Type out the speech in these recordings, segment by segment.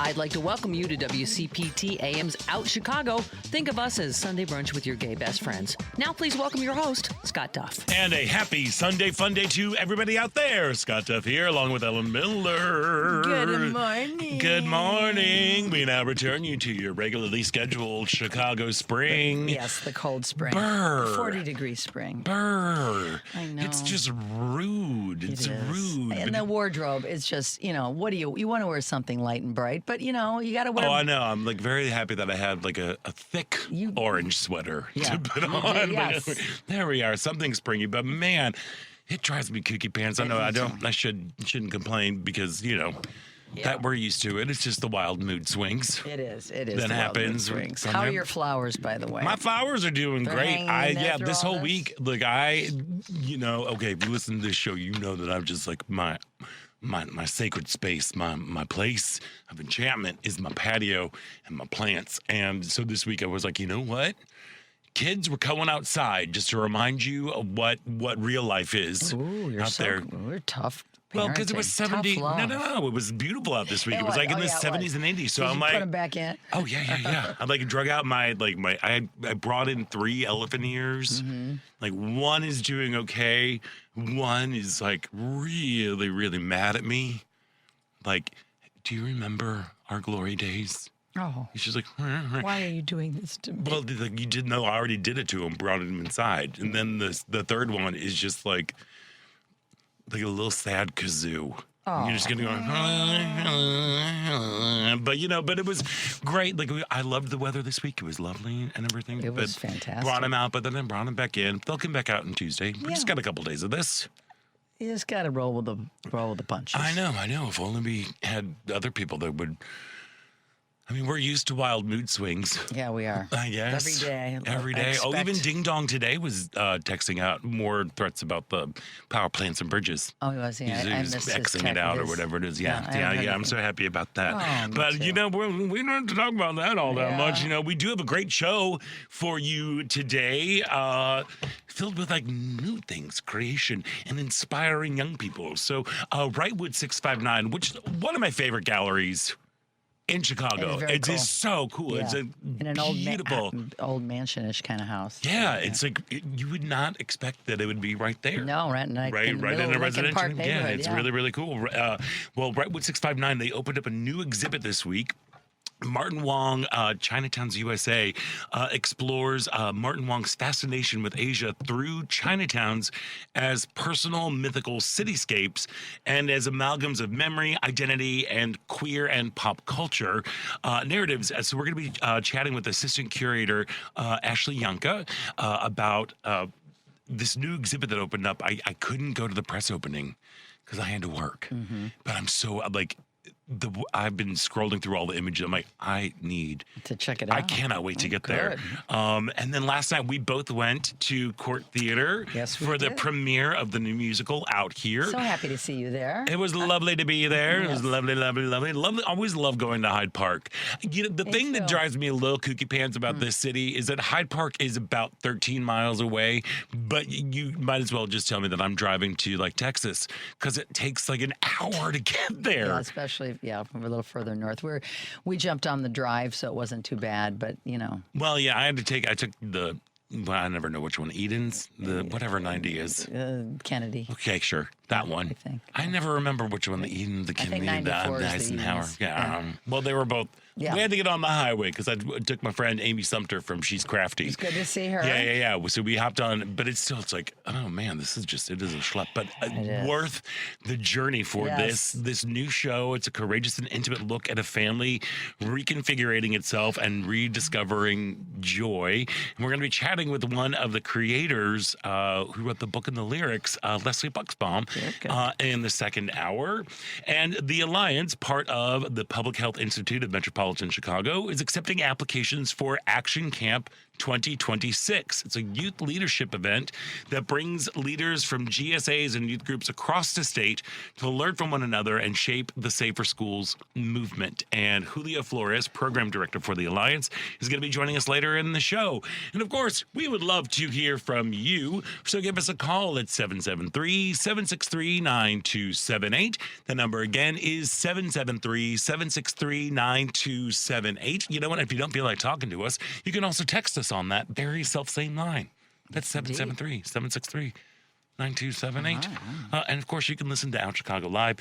I'd like to welcome you to WCPT AM's Out Chicago. Think of us as Sunday brunch with your gay best friends. Now please welcome your host, Scott Duff. And a happy Sunday fun day to everybody out there. Scott Duff here, along with Ellen Miller. Good morning. Good morning. We now return you to your regularly scheduled Chicago spring. Yes, the cold spring. Brr. 40-degree spring. Brr. I know. It's just rude. It's rude. And the wardrobe is just, what do you want to wear something light and bright, but you got to wear. Oh, I know. I'm very happy that I had a thick orange sweater to put on. Yes. There we are. Something springy, but man, it drives me kooky pants. I know I shouldn't complain because, that we're used to it. It's just the wild mood swings. It is. That happens. How are your flowers, by the way? My flowers are doing great. This whole week, if you listen to this show, you know that I'm just my sacred space, my place of enchantment is my patio and my plants. And so this week I was like, you know what? Kids, we're going outside just to remind you of what real life is. Ooh, you're out there. We're tough. Well, because it was 70. No. It was beautiful out this week. It was in the 70s and 80s. So I'm put them back in. Oh yeah. I drug out I brought in 3 elephant ears. Mm-hmm. One is doing okay. One is really, really mad at me. Do you remember our glory days? Oh. She's like, why are you doing this to me? Well, you didn't know I already did it to him, brought him inside. And then the third one is just like a little sad kazoo. Oh. You're just gonna go, but it was great. I loved the weather this week. It was lovely and everything. It was fantastic. Brought him out, but then I brought him back in. They'll come back out on Tuesday. We just got a couple days of this. You just got to roll with the punches. I know. If only we had other people that would. We're used to wild mood swings. Yeah, we are. I guess. Every day. Even Ding Dong today was texting out more threats about the power plants and bridges. Oh, he was. He was Xing it out or whatever it is. Yeah. I'm so happy about that. Oh, but, too. We don't have to talk about that all that much. We do have a great show for you today, filled with new things, creation, and inspiring young people. So, Wrightwood 659, which is one of my favorite galleries in Chicago. It cool. is so cool. Yeah. It's a in an beautiful old mansion-ish kind of house. Yeah, it's you would not expect that it would be right there. No, right in a residential. Yeah, it's really, really cool. Wrightwood 659, they opened up a new exhibit this week. Martin Wong, Chinatown's USA, explores Martin Wong's fascination with Asia through Chinatowns as personal mythical cityscapes and as amalgams of memory, identity, and queer and pop culture narratives. So we're going to be chatting with assistant curator Ashley Yanka about this new exhibit that opened up. I couldn't go to the press opening because I had to work, but I'm so I've been scrolling through all the images. I'm like, I need to check it out. I cannot wait to get there. And then last night we both went to Court Theater for the premiere of the new musical Out Here. So happy to see you there. It was lovely to be there. It was lovely. Always love going to Hyde Park. The thing that drives me a little kooky pants about this city is that Hyde Park is about 13 miles away, but you might as well just tell me that I'm driving to Texas because it takes an hour to get there. Yeah, especially from a little further north. We jumped on the drive, so it wasn't too bad, but Well, yeah, I took the. Well, I never know which one. Eden's, whatever 90 is. Kennedy. Okay, sure. That one. I think. I never remember which one, the Eden, the Kennedy, the Eisenhower. Yeah. Well, they were both. Yeah. We had to get on the highway because I took my friend Amy Sumter from She's Crafty. It's good to see her. Yeah. So we hopped on, but it's oh man, it is a schlep, but worth the journey for this new show. It's a courageous and intimate look at a family reconfiguring itself and rediscovering joy. And we're going to be chatting with one of the creators who wrote the book and the lyrics, Leslie Buxbaum, in the second hour. And the Alliance, part of the Public Health Institute of Metropolitan Chicago, is accepting applications for Action Camp 2026. It's a youth leadership event that brings leaders from GSAs and youth groups across the state to learn from one another and shape the Safer Schools movement. And Julio Flores, program director for the Alliance, is going to be joining us later in the show. And of course, we would love to hear from you. So give us a call at 773-763-9278. The number again is 773-763-9278. You know what? If you don't feel like talking to us, you can also text us on that very self-same line. That's 773-763-9278. And of course, you can listen to Out Chicago Live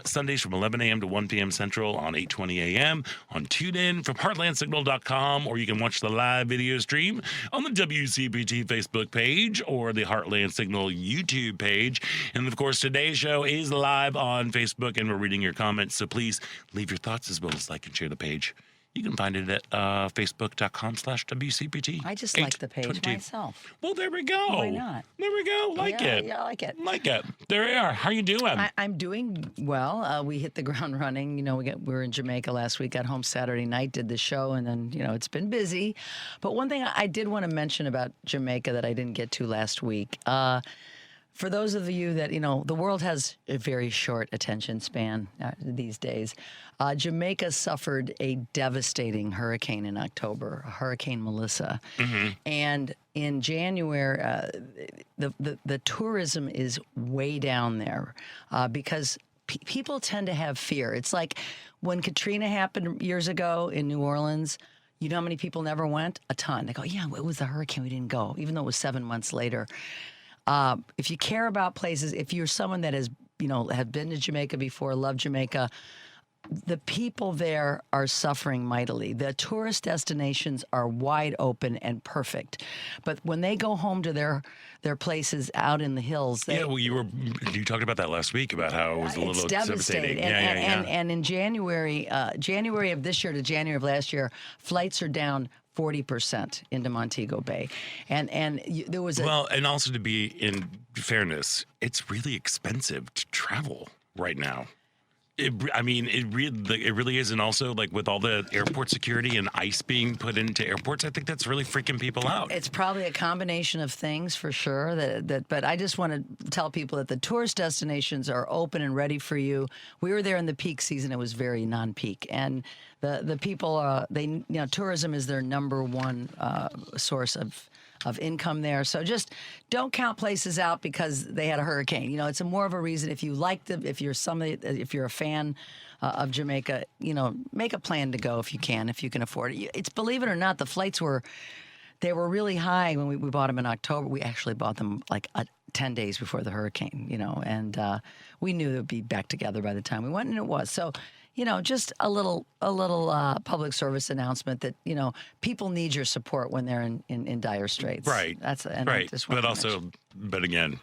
Sundays from 11 a.m. to 1 p.m. Central on 8:20 a.m. on TuneIn from heartlandsignal.com, or you can watch the live video stream on the WCPT Facebook page or the Heartland Signal YouTube page. And of course, today's show is live on Facebook, and we're reading your comments. So please leave your thoughts as well as like and share the page. You can find it at facebook.com/WCPT. I just like the page myself. Well, there we go. Why not? There we go. Like it. Yeah, I like it. Like it. There we are. How are you doing? I'm doing well. We hit the ground running. You know, we were in Jamaica last week, got home Saturday night, did the show, and then, you know, it's been busy. But one thing I did want to mention about Jamaica that I didn't get to last week, for those of you that, you know, the world has a very short attention span these days. Jamaica suffered a devastating hurricane in October, Hurricane Melissa. Mm-hmm. And in January, the tourism is way down there because people tend to have fear. It's like when Katrina happened years ago in New Orleans. You know how many people never went? A ton. They go, yeah, it was the hurricane. We didn't go, even though it was 7 months later. If you care about places, if you're someone that has, you know, have been to Jamaica before, love Jamaica, the people there are suffering mightily. The tourist destinations are wide open and perfect, but when they go home to their places out in the hills, you talked about that last week about how it was a little devastating. And in January of this year to January of last year, flights are down 40% into Montego Bay, and there was and also, to be in fairness, it's really expensive to travel right now. It really is, and also like with all the airport security and ICE being put into airports, I think that's really freaking people out. It's probably a combination of things for sure. But I just want to tell people that the tourist destinations are open and ready for you. We were there in the peak season; it was very non-peak, and the people tourism is their number one source of income there. So just don't count places out because they had a hurricane. You know, it's more of a reason if you like them, if you're a fan of Jamaica, you know, make a plan to go if you can afford it. It's, believe it or not, the flights were really high when we bought them in October. We actually bought them like 10 days before the hurricane, you know, and we knew it would be back together by the time we went, and it was. So, you know, just a little public service announcement that, you know, people need your support when they're in dire straits. Right. Right. But again,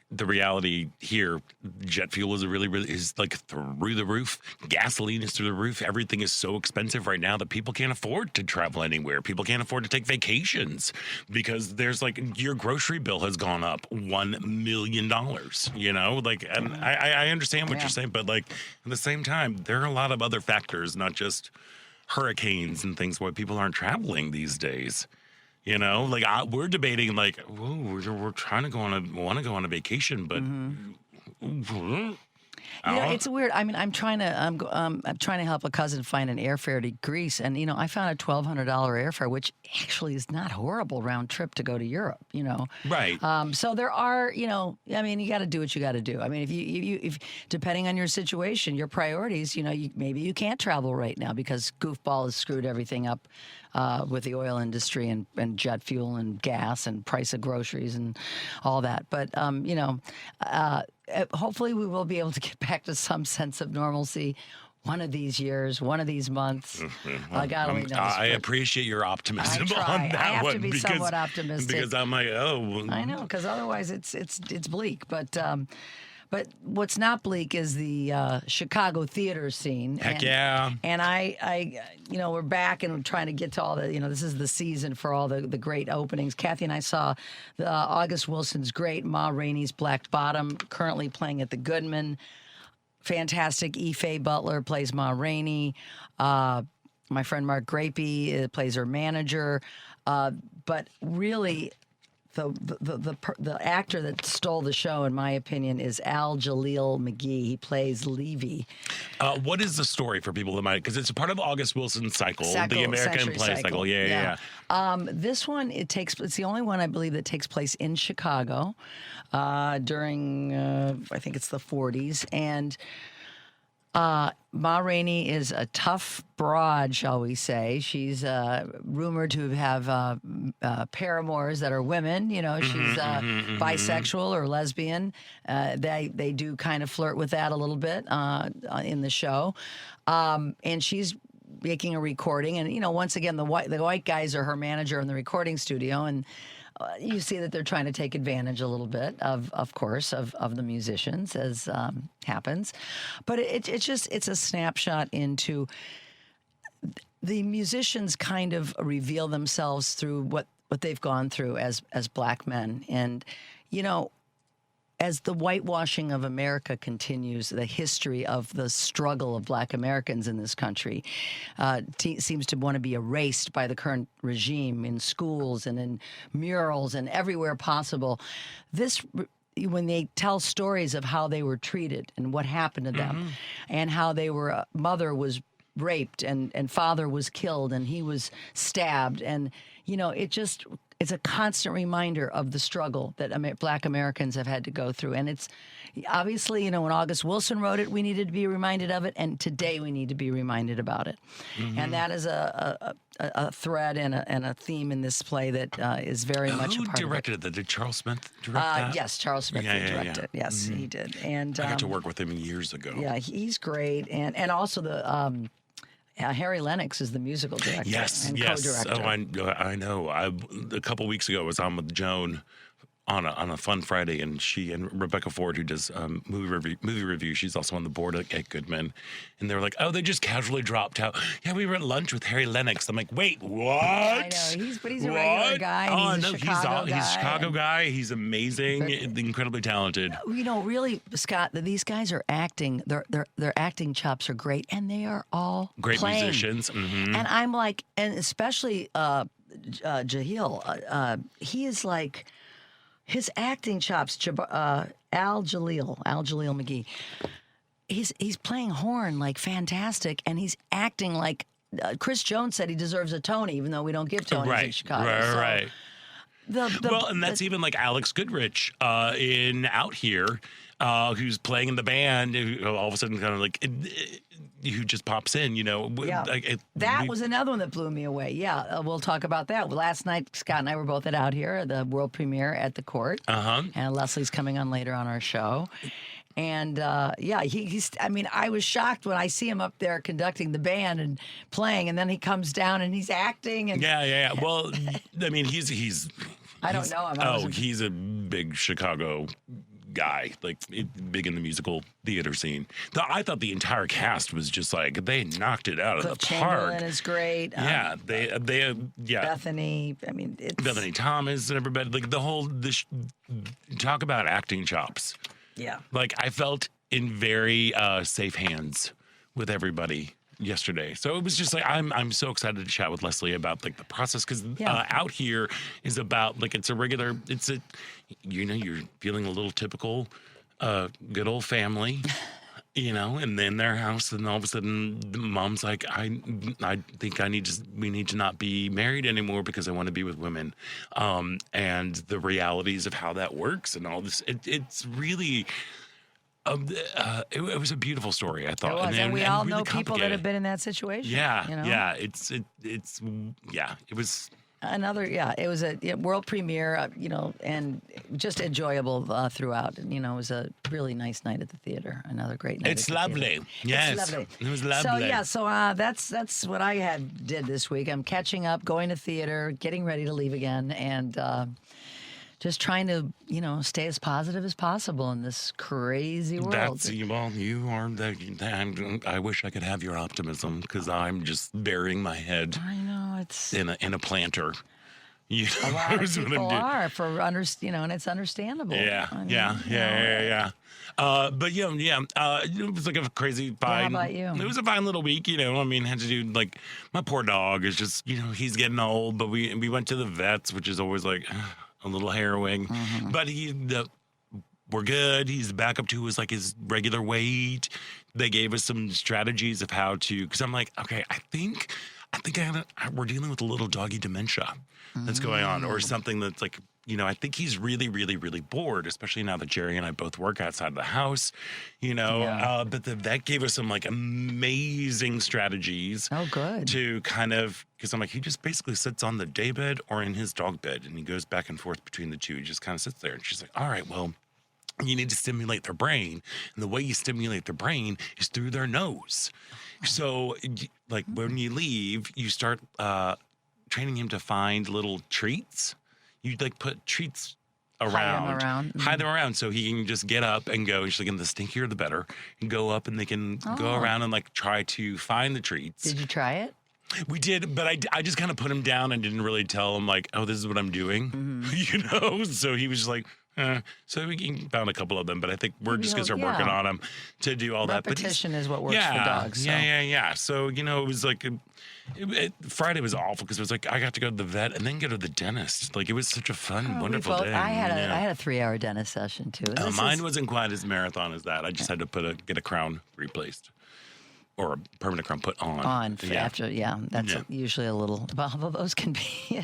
the reality here, jet fuel is is like through the roof. Gasoline is through the roof. Everything is so expensive right now that people can't afford to travel anywhere. People can't afford to take vacations because there's like your grocery bill has gone up $1 million, you know, like, and I understand what you're saying, but like at the same time, there are a lot of other factors, not just hurricanes and things why people aren't traveling these days. You know, like we're debating, like, we're trying to want to go on a vacation, but You know, it's weird. I mean, I'm trying to help a cousin find an airfare to Greece, and you know, I found a $1,200 airfare, which actually is not horrible round trip to go to Europe. You know, right? So there are, you know, I mean, you got to do what you got to do. I mean, if depending on your situation, your priorities, you know, maybe you can't travel right now because goofball has screwed everything up with the oil industry and jet fuel and gas and price of groceries and all that. But you know. Hopefully we will be able to get back to some sense of normalcy one of these years, one of these months. God only knows. I appreciate your optimism on that one. I have to be somewhat optimistic. Because I'm like, I know, because otherwise it's bleak. But what's not bleak is the Chicago theater scene. Heck yeah. And I, you know, we're back and we're trying to get to all the, you know, this is the season for all the great openings. Kathy and I saw August Wilson's great, Ma Rainey's Black Bottom, currently playing at the Goodman. Fantastic. Ife Butler plays Ma Rainey. My friend Mark Grapey plays her manager. But really, the actor that stole the show, in my opinion, is Al Jaleel McGee. He plays Levy. What is the story for people that might, because it's a part of August Wilson's cycle, the American Century Play cycle. Yeah. This one, it's the only one I believe that takes place in Chicago during, I think it's the 40s. And Ma Rainey is a tough broad, shall we say. She's rumored to have paramours that are women. You know, she's bisexual or lesbian. They do kind of flirt with that a little bit in the show. And she's making a recording. And, you know, once again, the white guys are her manager in the recording studio. And you see that they're trying to take advantage a little bit of course, of the musicians, as happens. But it's a snapshot into the musicians kind of reveal themselves through what they've gone through as black men. And, you know, as the whitewashing of America continues, the history of the struggle of black Americans in this country seems to want to be erased by the current regime in schools and in murals and everywhere possible. When they tell stories of how they were treated and what happened to them and how they were, mother was raped and father was killed and he was stabbed. And, you know, it's a constant reminder of the struggle that black Americans have had to go through. And it's obviously, you know, when August Wilson wrote it, we needed to be reminded of it. And today we need to be reminded about it. And that is a thread and a theme in this play that is very much a part of it. Who directed it? Did Charles Smith direct that? Yes, Charles Smith did direct it. Yes, he did. And I got to work with him years ago. Yeah, he's great. And also the... Harry Lennox is the musical director and co-director. Oh, I know. A couple weeks ago, I was on with Joan on a fun Friday, and she and Rebecca Ford, who does movie review, she's also on the board at Goodman, and they were like, "Oh, they just casually dropped out." Yeah, we were at lunch with Harry Lennox. I'm like, "Wait, what?" I know he's a regular guy. Oh and no, he's a Chicago guy. He's amazing, incredibly talented. You know, really, Scott, these guys are acting. Their acting chops are great, and they are all great playing. musicians. And I'm like, and especially Jahil, he is like. His acting chops, Al Jaleel McGee. He's playing horn like fantastic, and he's acting like Chris Jones said he deserves a Tony, even though we don't give Tonys in Chicago. Right. And that's even like Alex Goodrich in Out Here, who's playing in the band. Who all of a sudden, kind of like. Who just pops in, you know. Yeah. That was another one that blew me away. Yeah, we'll talk about that. Last night, Scott and I were both Out Here, the world premiere at the Court. And Leslie's coming on later on our show. And, he's, I mean, I was shocked when I see him up there conducting the band and playing, and then he comes down and he's acting. And Yeah. Well, I mean, he's I don't know him. He's a big Chicago guy, like big in the musical theater scene. I thought the entire cast was just like they knocked it out of the park. Chamberlain is great. Bethany. I mean, it's Bethany Thomas and everybody. Like talk about acting chops. Yeah. Like I felt in very safe hands with everybody yesterday. So it was just like I'm so excited to chat with Leslie about like the process, because Out Here is about like you're feeling a little typical good old family, you know, and then their house, and all of a sudden the mom's like, I think we need to not be married anymore because I want to be with women, and the realities of how that works and all this. It's really. It was a beautiful story, I thought. It was, and we all really know people that have been in that situation. Yeah, you know? yeah. It was another. Yeah, it was a world premiere. You know, and just enjoyable throughout. And you know, it was a really nice night at the theater. Another great night. It's lovely. Yes, it's lovely. It was lovely. So that's what I did this week. I'm catching up, going to theater, getting ready to leave again, and. Just trying to, you know, stay as positive as possible in this crazy world. You are I wish I could have your optimism, because I'm just burying my head. I know it's in a planter. You A lot of knows what I'm people doing. are and it's understandable. Yeah, I mean, yeah. But it was like a crazy fine. about you? It was a fine little week, I mean, had to do like my poor dog is just, he's getting old, but we went to the vets, which is always like a little harrowing. Mm-hmm. But we're good. He's back up to his regular weight. They gave us some strategies of how to, because I'm like, okay, I think we're dealing with a little doggy dementia that's going on, or something that's like, I think he's really, really, really bored, especially now that Jerry and I both work outside of the house, Yeah. but the vet gave us some like amazing strategies Oh, good. to kind of, because I'm like, he just basically sits on the day bed or in his dog bed, and he goes back and forth between the two. He just kind of sits there, and she's like, all right, well, you need to stimulate their brain. And the way you stimulate their brain is through their nose. So, like, when you leave, you start training him to find little treats. You, like, put treats around. Hide them around so he can just get up and go. She's like, the stinkier, the better. And go up, and they can go around and, like, try to find the treats. Did you try it? We did, but I just kind of put him down and didn't really tell him, like, oh, this is what I'm doing, So he was just like, So we found a couple of them, but I think we're just going to start working on them to do all that. Repetition is what works for dogs. So. Yeah. So, it was like, Friday was awful because it was like I got to go to the vet and then go to the dentist. Like, it was such a fun, wonderful day. I had a 3-hour dentist session, too. Mine wasn't quite as marathon as that. I just had to get a crown replaced. Or a permanent crown put on. That's usually a little. Well, those can be.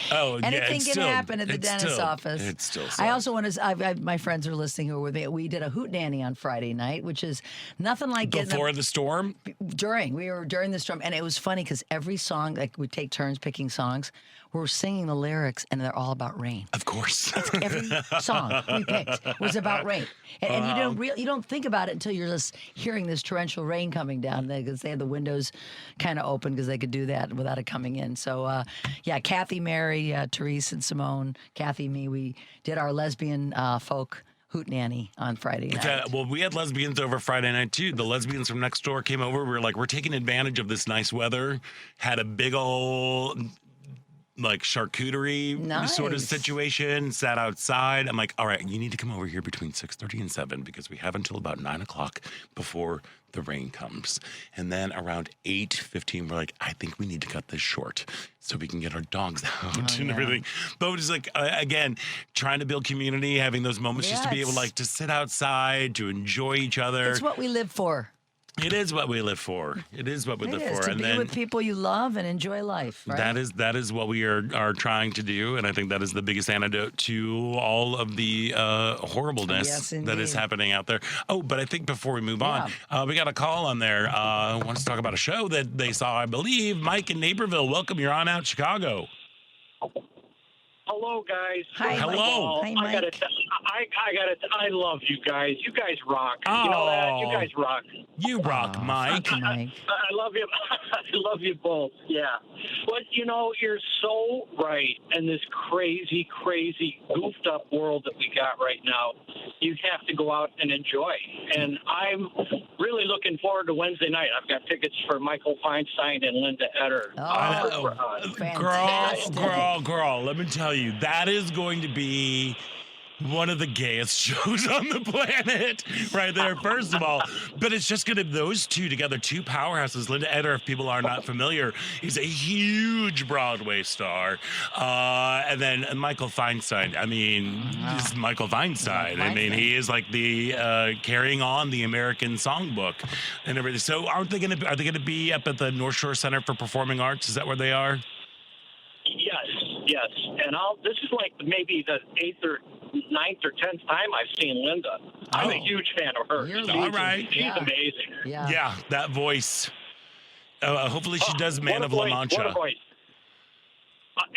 Anything can happen at the dentist's office. It's still. I also want to. My friends are listening who were with me. We did a hoot nanny on Friday night, which is nothing like before the storm. During the storm, and it was funny because every song, like we take turns picking songs. We're singing the lyrics, and they're all about rain. Of course, every song we picked was about rain, and you don't think about it until you're just hearing this torrential rain coming down. Because they had the windows kind of open because they could do that without it coming in. So Kathy, Mary, Therese, and Simone, Kathy, me, we did our lesbian folk hoot nanny on Friday night. Okay, well, we had lesbians over Friday night too. The lesbians from next door came over. We were like, we're taking advantage of this nice weather. Had a big old like charcuterie sort of situation, sat outside. I'm like, all right, you need to come over here between 6:30 and 7 because we have until about 9 o'clock before the rain comes. And then around 8:15, we're like, I think we need to cut this short so we can get our dogs out and everything. But it's like, again, trying to build community, having those moments just to be able like to sit outside, to enjoy each other. It's what we live for. It is what we live for. It is what we live for. To be with people you love and enjoy life. Right? That is what we are trying to do, and I think that is the biggest antidote to all of the horribleness that is happening out there. Oh, but I think before we move on, we got a call on there. Wants to talk about a show that they saw, I believe. Mike in Naperville, welcome. You're on out Chicago. Hello, guys. Hi. Hello. Hi, Mike. I love you guys. You guys rock. Oh, you know that? You guys rock. You rock, Mike. Mike. I love you. I love you both. Yeah. But, you're so right in this crazy, crazy, goofed up world that we got right now. You have to go out and enjoy. And I'm really looking forward to Wednesday night. I've got tickets for Michael Feinstein and Linda Eder. Girl, let me tell you, that is going to be one of the gayest shows on the planet right there, first of all. But it's just going to, those two together, two powerhouses. Linda Eder, if people are not familiar, is a huge Broadway star. And then Michael Feinstein. I mean, this is Michael Feinstein. I mean, he is like the carrying on the American songbook and everything. So are they going to be up at the North Shore Center for Performing Arts? Is that where they are? Yes. And this is like maybe the 8th or 9th or 10th time I've seen Linda. I'm a huge fan of her. All right. She's amazing. Yeah, that voice. Hopefully she does Man of La Mancha. What a voice.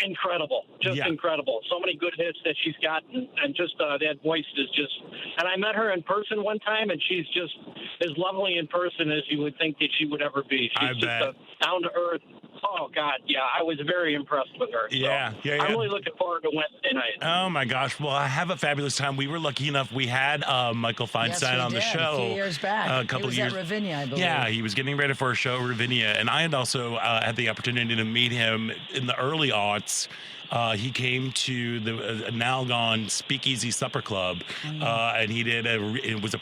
Incredible. Just incredible. So many good hits that she's got, and just that voice is just... And I met her in person one time, and she's just as lovely in person as you would think that she would ever be. She's just a down-to-earth, Oh God, yeah, I was very impressed with her. So Yeah. I'm really looking forward to Wednesday night. Oh my gosh! Well, I have a fabulous time. We were lucky enough. We had Michael Yes, Feinstein we on did the show a few years back. a He couple was years. at Ravinia, I believe. Yeah, he was getting ready for a show, Ravinia, and I had also had the opportunity to meet him in the early aughts. He came to the now gone Speakeasy Supper Club, and he did it was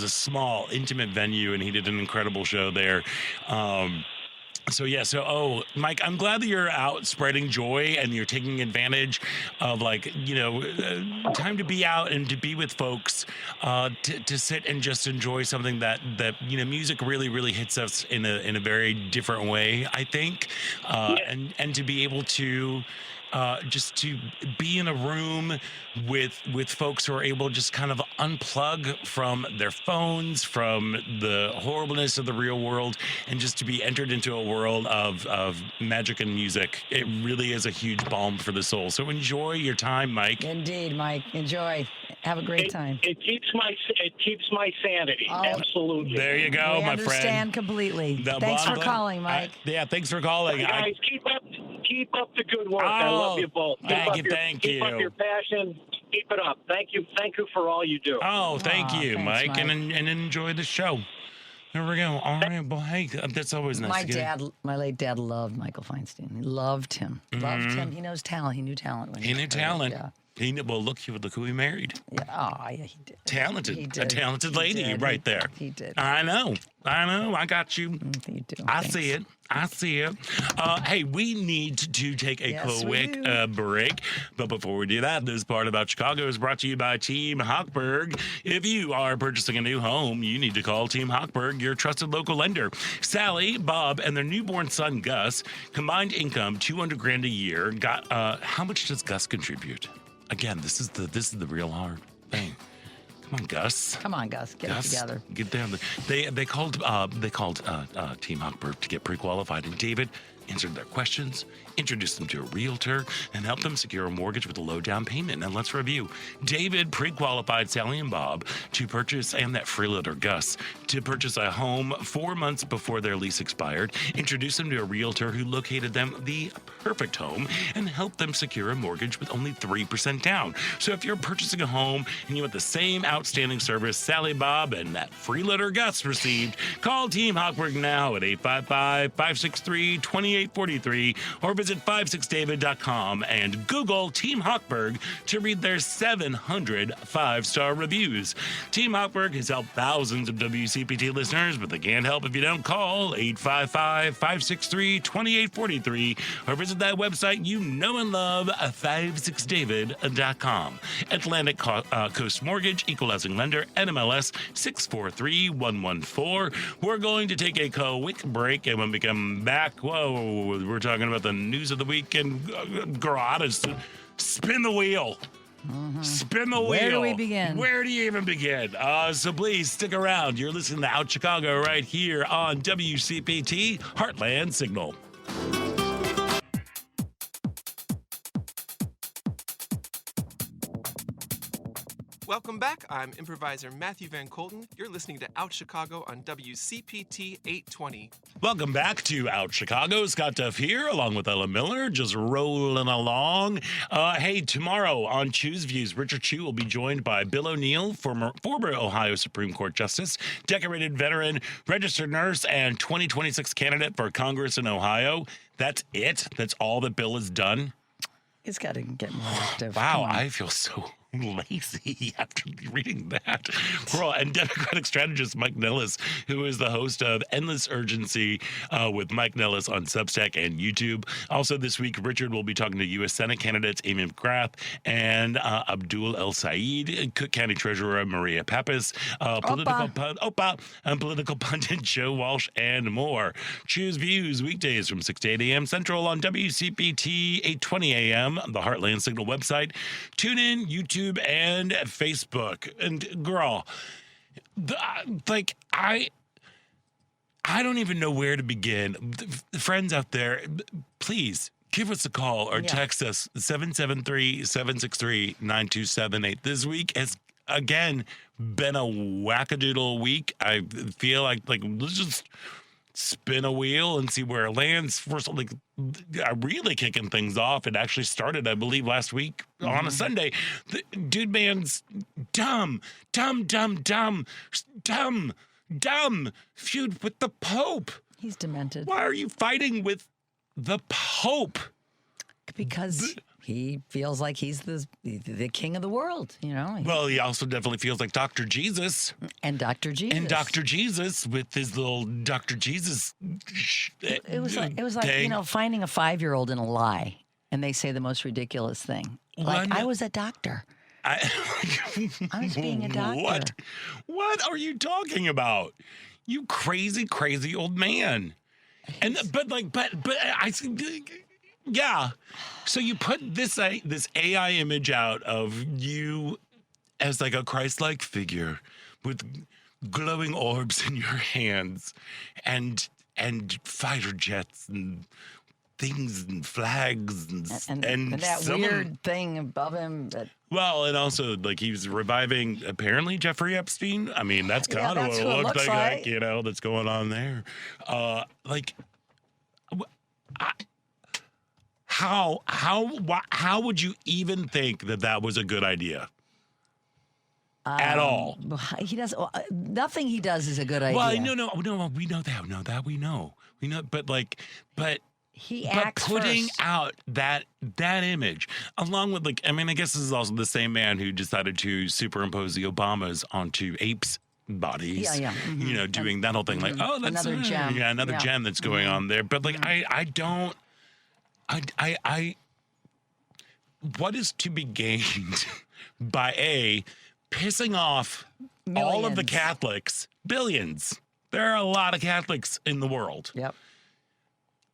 a small, intimate venue, and he did an incredible show there. Mike, I'm glad that you're out spreading joy and you're taking advantage of time to be out and to be with folks, to sit and just enjoy something that music really, really hits us in a very different way, I think, and to be able to. Just to be in a room with folks who are able to just kind of unplug from their phones, from the horribleness of the real world, and just to be entered into a world of magic and music. It really is a huge balm for the soul. So enjoy your time, Mike. Indeed, Mike. Enjoy. Have a great time. It keeps my sanity. Oh, Absolutely. There you go, We my understand friend. completely. Well, Thanks I'm for glad- calling, Mike. Thanks for calling. Guys, keep up the good work. I love you both. Thank you. Keep up your passion. Keep it up. Thank you for all you do. Oh, thank you, thanks, Mike, Mike. And enjoy the show. There we go. All right. Well, hey, that's always nice. My late dad loved Michael Feinstein. He loved him. Loved him. He knows talent. He knew talent. When He knew heard it. talent. Yeah. Look who he married. Yeah. Oh, yeah, he did. Talented. He A did. talented He lady did. right there. He did. I know. I got you. You do. I Thanks. see it. Hey, we need to take a Yes, we quick do. break. But before we do that, this part about Chicago is brought to you by Team Hochberg. If you are purchasing a new home, you need to call Team Hochberg, your trusted local lender. Sally, Bob, and their newborn son, Gus, combined income $200,000 a year. How much does Gus contribute? Again, this is the real hard thing. Come on, Gus. Come on, Gus. Get it together. Get down. They called Team Hochberg to get pre-qualified, and David answered their questions, introduced them to a realtor, and helped them secure a mortgage with a low down payment. And let's review. David pre-qualified Sally and Bob to purchase, and that freeloader Gus, to purchase a home 4 months before their lease expired, introduced them to a realtor who located them the perfect home, and helped them secure a mortgage with only 3% down. So if you're purchasing a home and you want the same outstanding service Sally, Bob, and that freeloader Gus received, call Team Hochberg now at 855-563-2843 or visit 56david.com and Google Team Hochberg to read their 700 5-star reviews. Team Hochberg has helped thousands of WCPT listeners, but they can't help if you don't call 855-563-2843 or visit that website you know and love, 56david.com. Atlantic Coast Mortgage, Equal Housing Lender, NMLS 643114. We're going to take a quick break, and when we come back, we're talking about the news of the week, and girl, I just spin the wheel. Spin the wheel. Where do we begin? Where do you even begin? So please stick around. You're listening to Out Chicago right here on WCPT Heartland Signal. Welcome back. I'm improviser Matthew Van Colton. You're listening to Out Chicago on WCPT 820. Welcome back to Out Chicago. Scott Duff here, along with Ella Miller, just rolling along. Hey, tomorrow on Choose Views, Richard Chu will be joined by Bill O'Neill, former Ohio Supreme Court Justice, decorated veteran, registered nurse, and 2026 candidate for Congress in Ohio. That's it? That's all that Bill has done? He's got to get more active. Wow, Come on. I feel so lazy after reading that. And Democratic strategist Mike Nellis, who is the host of Endless Urgency with Mike Nellis on Substack and YouTube. Also this week, Richard will be talking to U.S. Senate candidates Amy McGrath and Abdul El Sayed, Cook County Treasurer Maria Pappas, political pundit Joe Walsh, and more. Choose Views weekdays from 6 to 8 a.m. Central on WCPT 820 a.m., the Heartland Signal website. Tune in, YouTube, and Facebook. And girl, I don't even know where to begin. Friends out there, please give us a call or text us 773-763-9278. This week has again been a wackadoodle week. I feel like let's just spin a wheel and see where it lands. First, like, really kicking things off. It actually started, I believe, last week on a Sunday. The dude man's dumb feud with the Pope. He's demented. Why are you fighting with the Pope? Because he feels like he's the king of the world, you know. Well, he also definitely feels like Dr. Jesus. And Dr. Jesus. And Dr. Jesus with his little Dr. Jesus. It was like thing. you know, finding a 5-year-old in a lie, and they say the most ridiculous thing. Like, I was a doctor. I was being a doctor. What are you talking about? You crazy, crazy old man. And but I yeah. So you put this AI image out of you as like a Christ-like figure with glowing orbs in your hands and fighter jets and things and flags and that weird thing above him. Well, and also like he's reviving apparently Jeffrey Epstein. I mean, that's kind of what it looks like, you know, that's going on there. How would you even think that was a good idea? At all? He does nothing. He does is a good idea. Well, no, we know that. We know, but he acts putting first. out that image, along with like, I mean, I guess this is also the same man who decided to superimpose the Obamas onto apes' bodies. Yeah. Mm-hmm. You know, doing that whole thing, like, oh, that's another gem. Yeah, another gem that's going on there. But like, I don't. What is to be gained by pissing off all of the Catholics? Billions. There are a lot of Catholics in the world. Yep.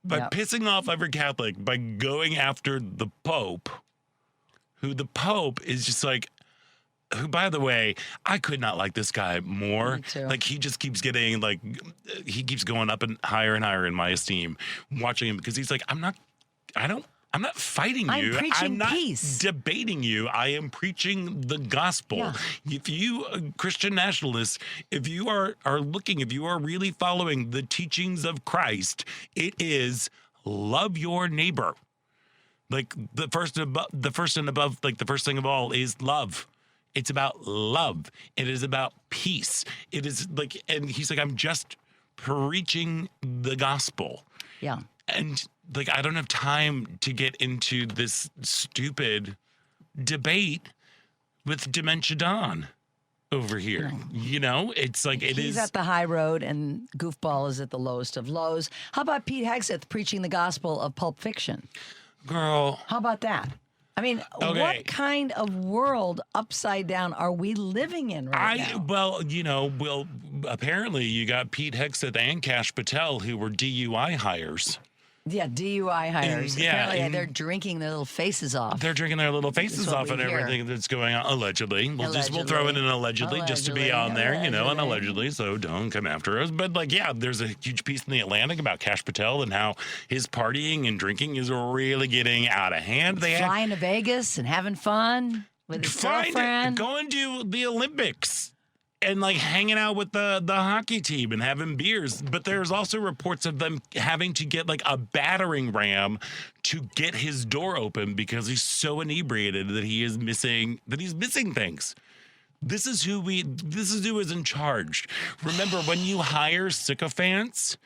But pissing off every Catholic by going after the Pope, who the Pope is just like, who, by the way, I could not like this guy more. Me too. Like, he just keeps getting, like, he keeps going up and higher in my esteem watching him, because he's like, I'm not fighting you. I'm preaching I'm not peace. debating you. I am preaching the gospel. Yeah. If you, Christian nationalists, if you are really following the teachings of Christ, it is love your neighbor. Like the first and above, like the first thing of all is love. It's about love. It is about peace. It is like, and he's like, I'm just preaching the gospel. Yeah. And like, I don't have time to get into this stupid debate with Dementia Don over here. You know, it's like He's at the high road and Goofball is at the lowest of lows. How about Pete Hegseth preaching the gospel of Pulp Fiction? Girl. How about that? I mean, what kind of world upside down are we living in now? Well, you know, apparently you got Pete Hegseth and Kash Patel, who were DUI hires. Yeah, DUI hires. Apparently, they're drinking their little faces off. They're drinking their little faces off and everything that's going on. Allegedly. We'll throw it in allegedly just to be on there, you know, and allegedly, so don't come after us. But like, yeah, there's a huge piece in the Atlantic about Kash Patel and how his partying and drinking is really getting out of hand. Flying to Vegas and having fun with his girlfriend. Going to the Olympics. And like hanging out with the hockey team and having beers. But there's also reports of them having to get like a battering ram to get his door open because he's so inebriated that he's missing things. This is who is in charge. Remember, when you hire sycophants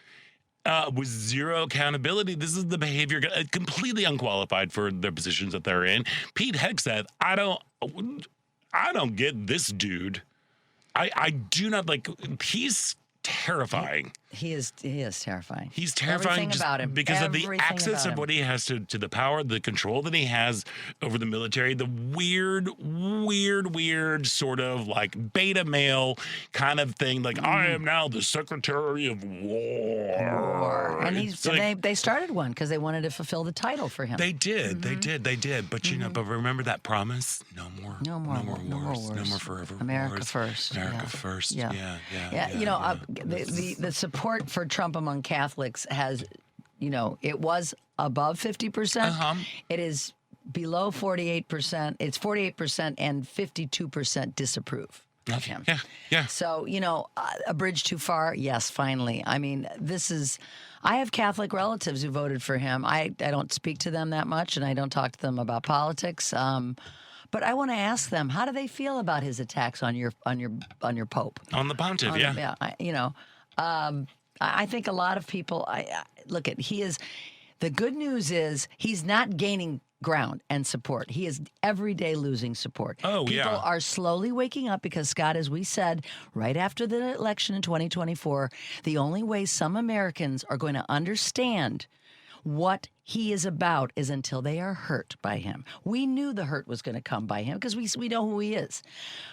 with zero accountability, this is the behavior completely unqualified for their positions that they're in. Pete Hegseth, I don't get this dude. I do not like. He's terrifying. He is terrifying. He's terrifying Everything about him. because of the access of what he has to the power, the control that he has over the military, the weird sort of like beta male kind of thing. Like, I am now the Secretary of War. And they started one because they wanted to fulfill the title for him. They did. They did. But you know, but remember that promise? No more wars. No more forever America wars. first. America first. Yeah. You know, the support for Trump among Catholics has, you know, it was above 50%. It is below 48%. It's 48% and 52% disapprove. of him. Yeah. So, a bridge too far? Yes, finally. I mean, I have Catholic relatives who voted for him. I don't speak to them that much, and I don't talk to them about politics. But I want to ask them, how do they feel about his attacks on your Pope? On the pontiff, yeah. I think a lot of people. Look at the good news is he's not gaining ground and support. He is every day losing support. Oh, People yeah. are slowly waking up because, Scott, as we said, right after the election in 2024, the only way some Americans are going to understand what he is about is until they are hurt by him. We knew the hurt was going to come by him because we know who he is.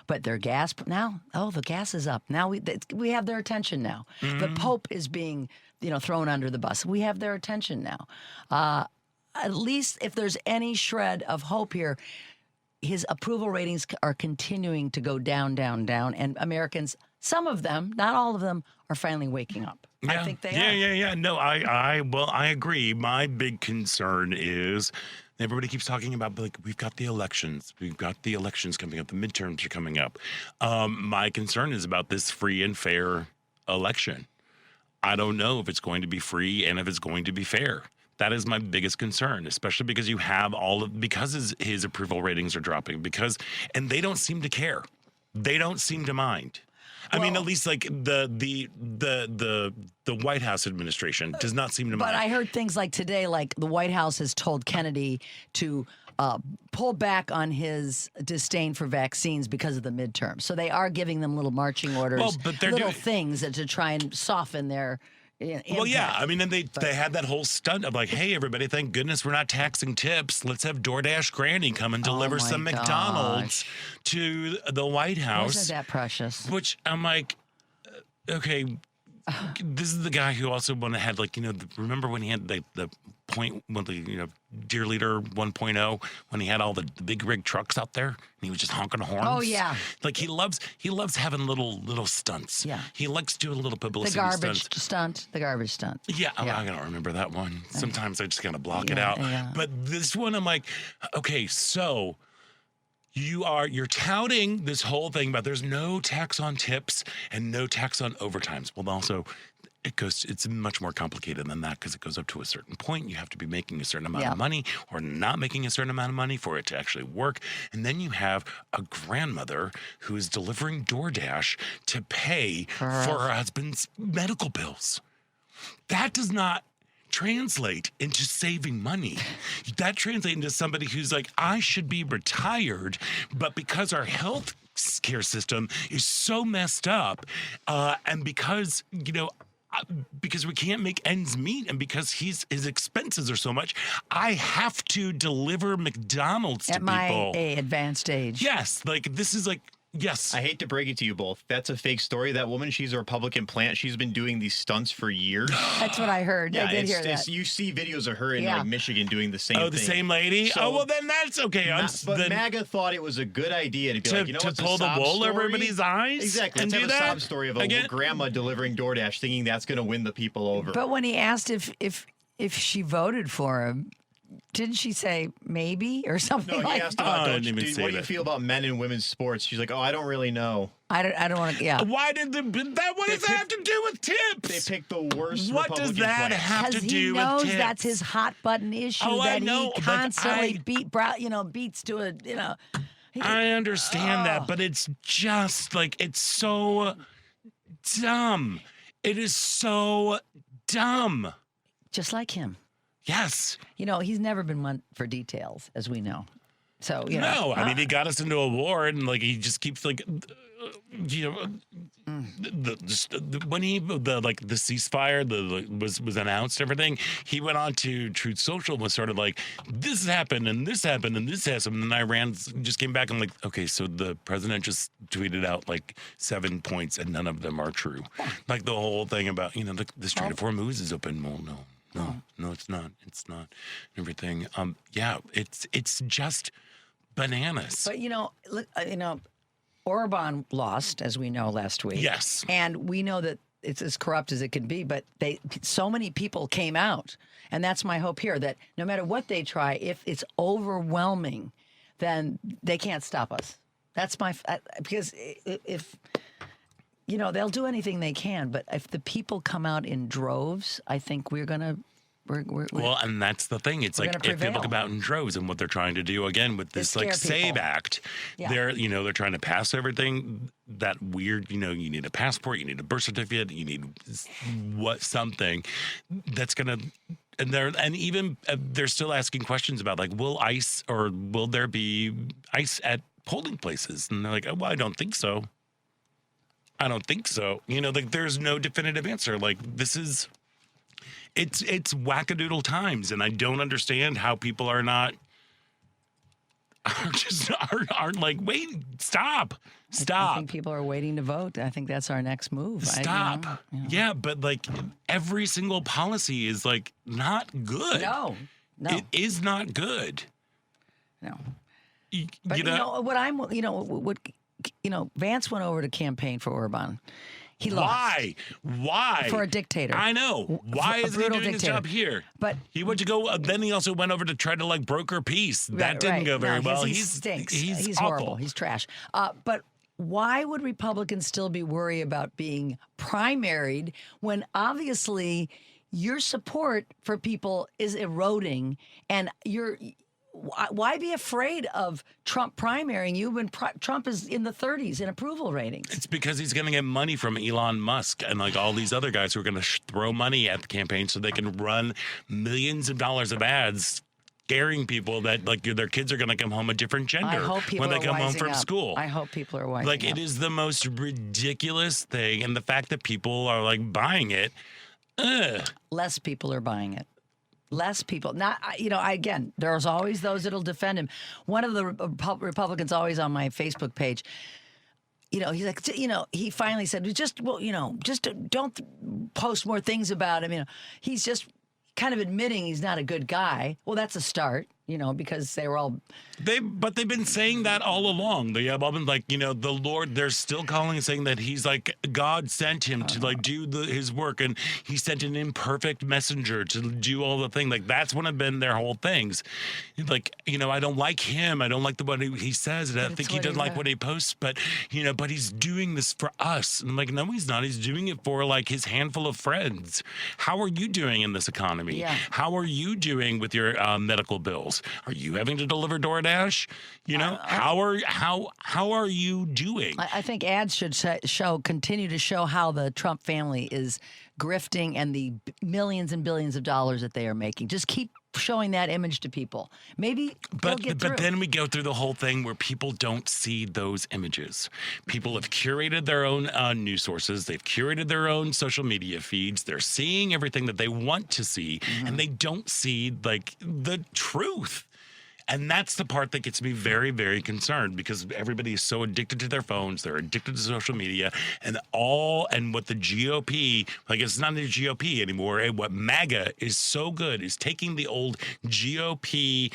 But their gas now, the gas is up. Now we have their attention now. The Pope is being, thrown under the bus. We have their attention now. At least if there's any shred of hope here, his approval ratings are continuing to go down, down, down. And Americans, some of them, not all of them, are finally waking up. Yeah. I think they are. Yeah. No, I agree. My big concern is everybody keeps talking about, like, we've got the elections. We've got the elections coming up. The midterms are coming up. My concern is about this free and fair election. I don't know if it's going to be free and if it's going to be fair. That is my biggest concern, especially because you have because his approval ratings are dropping and they don't seem to care. They don't seem to mind. I mean, at least like the White House administration does not seem to mind. But I heard things like today, like the White House has told Kennedy to pull back on his disdain for vaccines because of the midterm. So they are giving them little marching orders, little things to try and soften their. Well, yeah. I mean, and they had that whole stunt of like, hey, everybody, thank goodness we're not taxing tips. Let's have DoorDash Granny come and deliver some McDonald's to the White House. Wasn't that precious? Which I'm like, okay, this is the guy who also had like, remember when he had the point with the, Dear Leader 1.0, when he had all the big rig trucks out there and he was just honking horns? Oh, yeah. Like he loves having little stunts. Yeah. He likes doing a little publicity The garbage stunt. Yeah, I don't remember that one. Sometimes I just kind of block it out. Yeah. But this one, I'm like, okay, so you're touting this whole thing about there's no tax on tips and no tax on overtimes. Well, also, it's much more complicated than that because it goes up to a certain point. You have to be making a certain amount of money or not making a certain amount of money for it to actually work. And then you have a grandmother who is delivering DoorDash to pay for her husband's medical bills. That does not translate into saving money. That translates into somebody who's like, I should be retired, but because our health care system is so messed up, and because we can't make ends meet, and because his expenses are so much, I have to deliver McDonald's to people. At my advanced age. Yes, like this is like. Yes. I hate to break it to you both. That's a fake story. That woman, she's a Republican plant. She's been doing these stunts for years. That's what I heard. Yeah, I did hear that. You see videos of her in like Michigan doing the same thing. Oh, the same lady? So, well, then that's okay. But MAGA thought it was a good idea to be like, to pull the wool over everybody's eyes? Exactly. And Let's do have a that? sob story of a grandma delivering DoorDash thinking that's going to win the people over. But when he asked if she voted for him, didn't she say maybe or something No, he like asked that? about, what do you feel about men and women's sports? She's like, I don't really know. I don't want to, Why did what does that have to do with tips? They picked the worst What does that Republican have to Because do he with knows tips? that's his hot button issue I that know, he but constantly beats to a, I understand that, but it's just like, it's so dumb. It is so dumb. just like him. Yes. He's never been one for details, as we know. So, No, I mean, he got us into a war, and like he just keeps like, when the ceasefire was announced, everything, he went on to Truth Social and was sort of like, this happened and this happened and this happened, and Iran just came back and like, okay, so the president just tweeted out like 7 points and none of them are true, like the whole thing about the Strait of Hormuz is open. Well, no, it's not. It's not. Everything. It's just bananas. But Orban lost, as we know, last week. Yes. And we know that it's as corrupt as it can be, but so many people came out. And that's my hope here, that no matter what they try, if it's overwhelming, then they can't stop us. That's because if they'll do anything they can, but if the people come out in droves, I think we're gonna. Well, and that's the thing. It's like if people come out in droves, and what they're trying to do again with this like SAVE Act, they're trying to pass everything that weird. You need a passport, you need a birth certificate, you need something that's gonna. And even they're still asking questions about like, will there be ICE at polling places? And they're like, oh, well, I don't think so. I don't think so. Like there's no definitive answer. Like this is. It's wackadoodle times, and I don't understand how people aren't like, wait, stop. I think people are waiting to vote. I think that's our next move. Stop. Yeah, but like every single policy is like not good. No. It is not good. No. What Vance went over to campaign for Orban. He lost. Why? For a dictator. I know. Why is he doing his job here? But he went to go. Then he also went over to try to like broker peace. That didn't go very well. He stinks. He's awful. horrible. He's trash. But why would Republicans still be worried about being primaried when obviously your support for people is eroding and why be afraid of Trump primarying you when Trump is in the 30s in approval ratings? It's because he's going to get money from Elon Musk and like all these other guys who are going to throw money at the campaign so they can run millions of dollars of ads scaring people that like their kids are going to come home a different gender when they come home from school. I hope people are wising up. It is the most ridiculous thing. And the fact that people are like buying it. Less people are buying it. Less people. Not, again, there's always those that'll defend him. One of the Republicans always on my Facebook page, he's like, he finally said, just don't post more things about him. He's just kind of admitting he's not a good guy. Well, that's a start, because they were all. But they've been saying that all along. They have all been like, the Lord, they're still calling and saying that he's like, God sent him to like do his work. And he sent an imperfect messenger to do all the thing. Like that's one of been their whole things. Like, I don't like him. I don't like the what he says. And I think he doesn't like what he posts, but he's doing this for us. And I'm like, no, he's not. He's doing it for like his handful of friends. How are you doing in this economy? Yeah. How are you doing with your medical bills? Are you having to deliver DoorDash? How are you doing? I think ads should continue to show how the Trump family is grifting and the millions and billions of dollars that they are making. Just keep showing that image to people. Maybe they'll get through. But then we go through the whole thing where people don't see those images. People have curated their own news sources. They've curated their own social media feeds. They're seeing everything that they want to see, and they don't see like the truth. And that's the part that gets me very, very concerned because everybody is so addicted to their phones. They're addicted to social media and what the GOP, like it's not the GOP anymore. And what MAGA is so good is taking the old GOP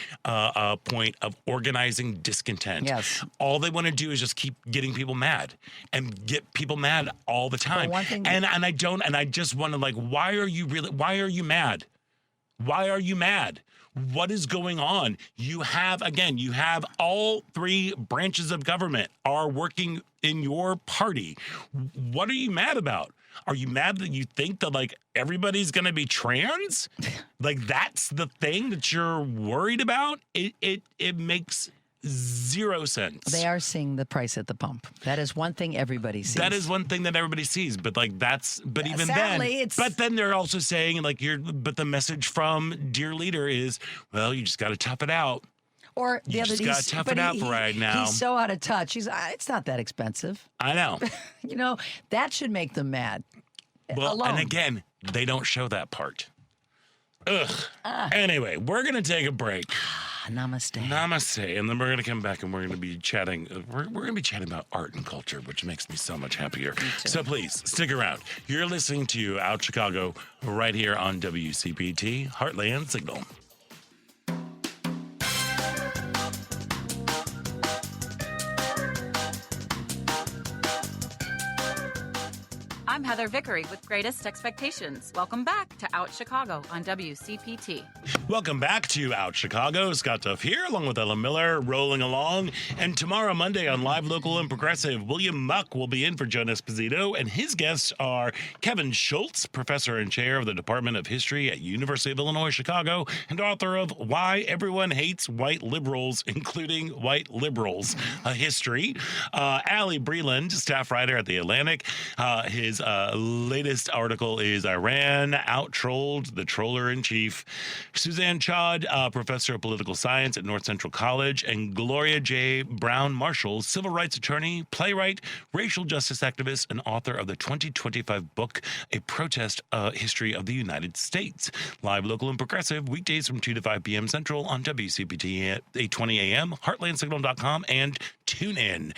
point of organizing discontent. Yes. All they want to do is just keep getting people mad and get people mad all the time. And I just want to like, why are you mad? Why are you mad? What is going on? You have all three branches of government are working in your party. What are you mad about? Are you mad that you think that like everybody's going to be trans? Like that's the thing that you're worried about? It makes zero sense. They are seeing the price at the pump. That is one thing everybody sees. That is one thing that everybody sees. But like even sadly, then, but then they're also saying like but the message from dear leader is, well, you just got to tough it out. Or you just got to tough it out for right now. He's so out of touch. It's not that expensive. I know. That should make them mad. Well, alone. And again, they don't show that part. Ugh. Anyway, we're going to take a break. Namaste. Namaste. And then we're going to come back and we're going to be chatting. We're going to be chatting about art and culture, which makes me so much happier. So please stick around. You're listening to Out Chicago right here on WCPT, Heartland Signal. I'm Heather Vickery with Greatest Expectations. Welcome back to Out Chicago on WCPT. Welcome back to Out Chicago. Scott Duff here, along with Ella Miller, rolling along. And tomorrow, Monday, on Live, Local, and Progressive, William Muck will be in for Joan Esposito, and his guests are Kevin Schultz, professor and chair of the Department of History at University of Illinois, Chicago, and author of Why Everyone Hates White Liberals, Including White Liberals, a History. Allie Breland, staff writer at The Atlantic. His latest article is Iran Out-Trolled the Troller-in-Chief. Suzanne Chod, professor of political science at North Central College, and Gloria J. Brown Marshall, civil rights attorney, playwright, racial justice activist, and author of the 2025 book, A Protest History of the United States. Live, Local, and Progressive, weekdays from 2 to 5 p.m. Central on WCPT at 8:20 a.m., heartlandsignal.com, and tune in.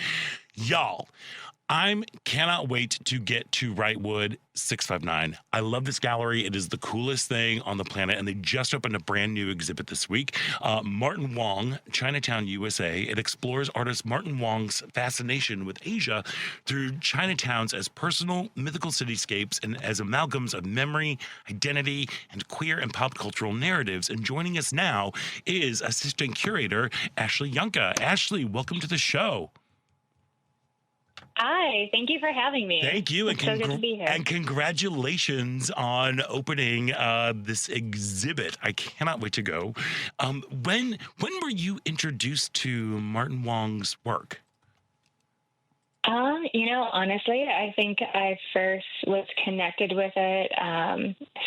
Y'all, I cannot wait to get to Wrightwood 659. I love this gallery. It is the coolest thing on the planet, and they just opened a brand new exhibit this week. Martin Wong, Chinatown, USA. It explores artist Martin Wong's fascination with Asia through Chinatowns as personal, mythical cityscapes and as amalgams of memory, identity, and queer and pop cultural narratives. And joining us now is assistant curator Ashley Yunka. Ashley, welcome to the show. Hi, thank you for having me. Thank you, and, so good to be here. And congratulations on opening this exhibit. I cannot wait to go. When were you introduced to Martin Wong's work? Honestly, I think I first was connected with it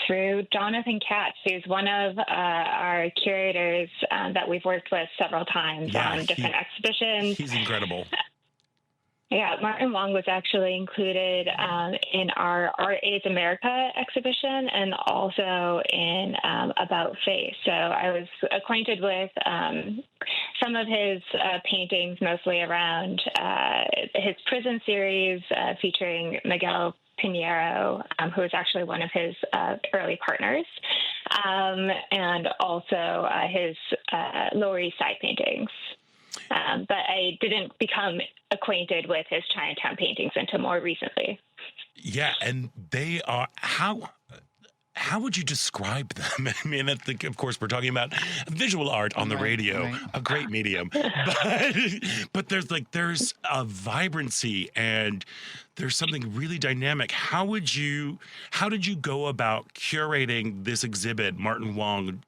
through Jonathan Katz, who's one of our curators that we've worked with several times on different exhibitions. He's incredible. Yeah, Martin Wong was actually included in our Art Aids America exhibition and also in About Face. So I was acquainted with some of his paintings, mostly around his prison series featuring Miguel Pinheiro, who was actually one of his early partners, and also his Lower East Side paintings. But I didn't become acquainted with his Chinatown paintings until more recently. Yeah, and they are how would you describe them? I mean, I think, of course, we're talking about visual art on the radio, a great medium, but there's a vibrancy and there's something really dynamic. How did you go about curating this exhibit, Martin Wong,